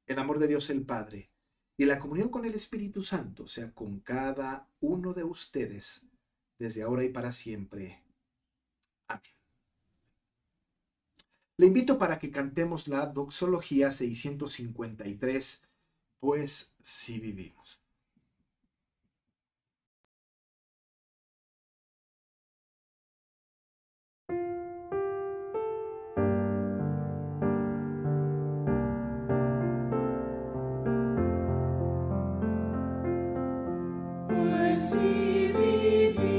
el amor de Dios el Padre y la comunión con el Espíritu Santo sea con cada uno de ustedes desde ahora y para siempre. Amén. Le invito para que cantemos la Doxología 653, pues si vivimos. Pues si vivimos,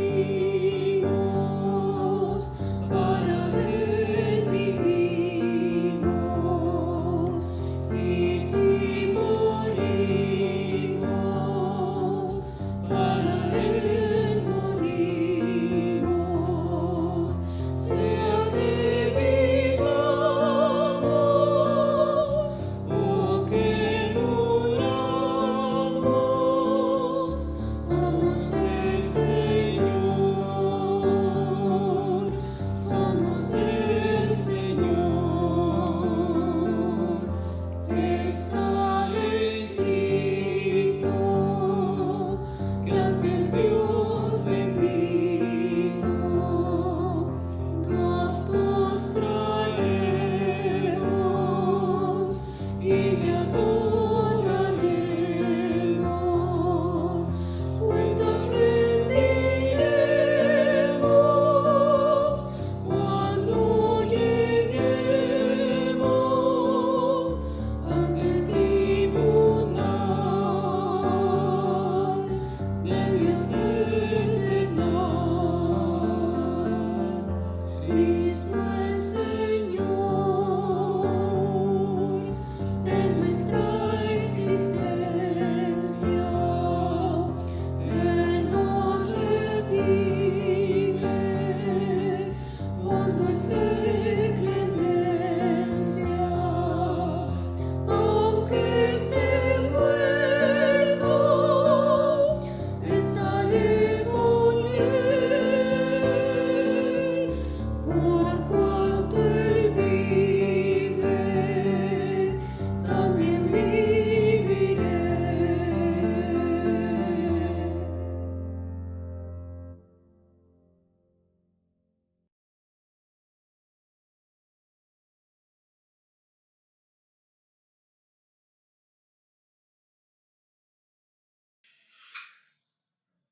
para Él vivimos, y si morimos, para Él morimos, sea que vivamos o que muramos. Somos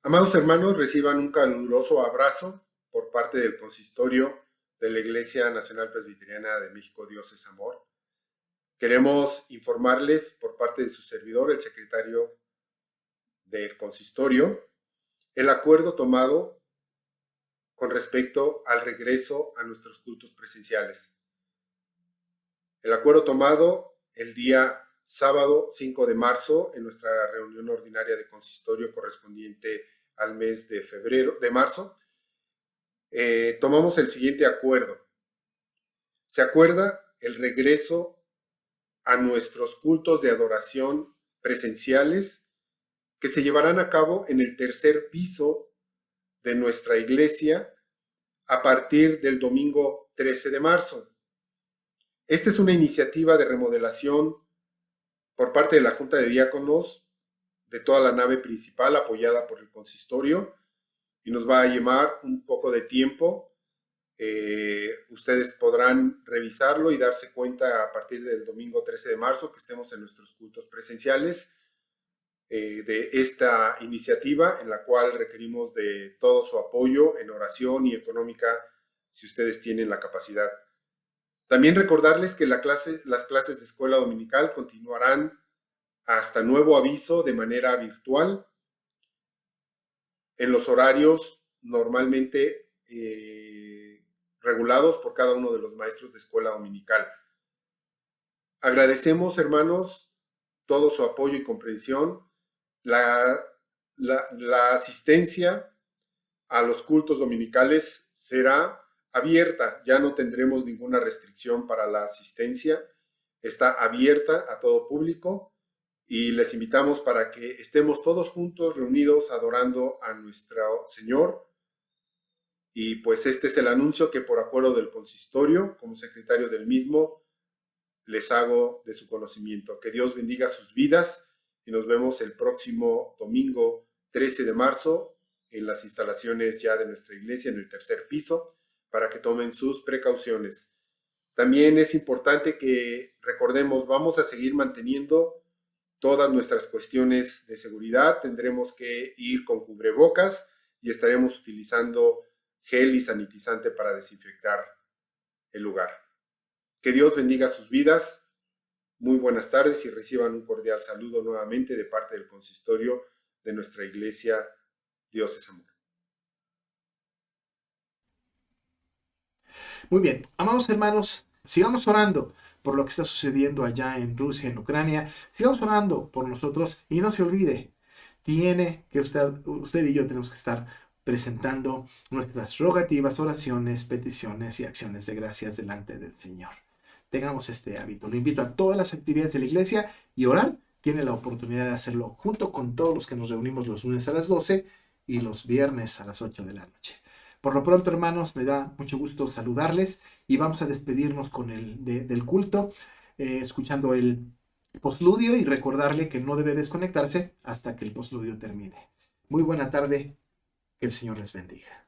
Amados hermanos, reciban un caluroso abrazo por parte del consistorio de la Iglesia Nacional Presbiteriana de México, Dios es Amor. Queremos informarles por parte de su servidor, el secretario del consistorio, el acuerdo tomado con respecto al regreso a nuestros cultos presenciales. El acuerdo tomado el día sábado 5 de marzo en nuestra reunión ordinaria de consistorio correspondiente al mes de marzo, tomamos el siguiente acuerdo. Se acuerda el regreso a nuestros cultos de adoración presenciales que se llevarán a cabo en el tercer piso de nuestra iglesia a partir del domingo 13 de marzo. Esta es una iniciativa de remodelación por parte de la Junta de Diáconos de toda la nave principal apoyada por el consistorio y nos va a llevar un poco de tiempo. Ustedes podrán revisarlo y darse cuenta a partir del domingo 13 de marzo que estemos en nuestros cultos presenciales de esta iniciativa en la cual requerimos de todo su apoyo en oración y económica si ustedes tienen la capacidad. También recordarles que las clases de escuela dominical continuarán hasta nuevo aviso de manera virtual en los horarios normalmente regulados por cada uno de los maestros de escuela dominical. Agradecemos, hermanos, todo su apoyo y comprensión. La asistencia a los cultos dominicales será abierta, ya no tendremos ninguna restricción para la asistencia, está abierta a todo público y les invitamos para que estemos todos juntos reunidos adorando a nuestro Señor. Y pues este es el anuncio que por acuerdo del consistorio, como secretario del mismo, les hago de su conocimiento. Que Dios bendiga sus vidas y nos vemos el próximo domingo 13 de marzo en las instalaciones ya de nuestra iglesia en el tercer piso para que tomen sus precauciones. También es importante que recordemos, vamos a seguir manteniendo todas nuestras cuestiones de seguridad. Tendremos que ir con cubrebocas y estaremos utilizando gel y sanitizante para desinfectar el lugar. Que Dios bendiga sus vidas. Muy buenas tardes y reciban un cordial saludo nuevamente de parte del consistorio de nuestra iglesia. Dios es amor. Muy bien, amados hermanos, sigamos orando por lo que está sucediendo allá en Rusia, en Ucrania. Sigamos orando por nosotros y no se olvide, tiene que usted y yo tenemos que estar presentando nuestras rogativas, oraciones, peticiones y acciones de gracias delante del Señor. Tengamos este hábito. Lo invito a todas las actividades de la iglesia y orar. Tiene la oportunidad de hacerlo junto con todos los que nos reunimos los lunes a las 12 y los viernes a las 8 de la noche. Por lo pronto, hermanos, me da mucho gusto saludarles y vamos a despedirnos con del culto, escuchando el postludio y recordarle que no debe desconectarse hasta que el postludio termine. Muy buena tarde, que el Señor les bendiga.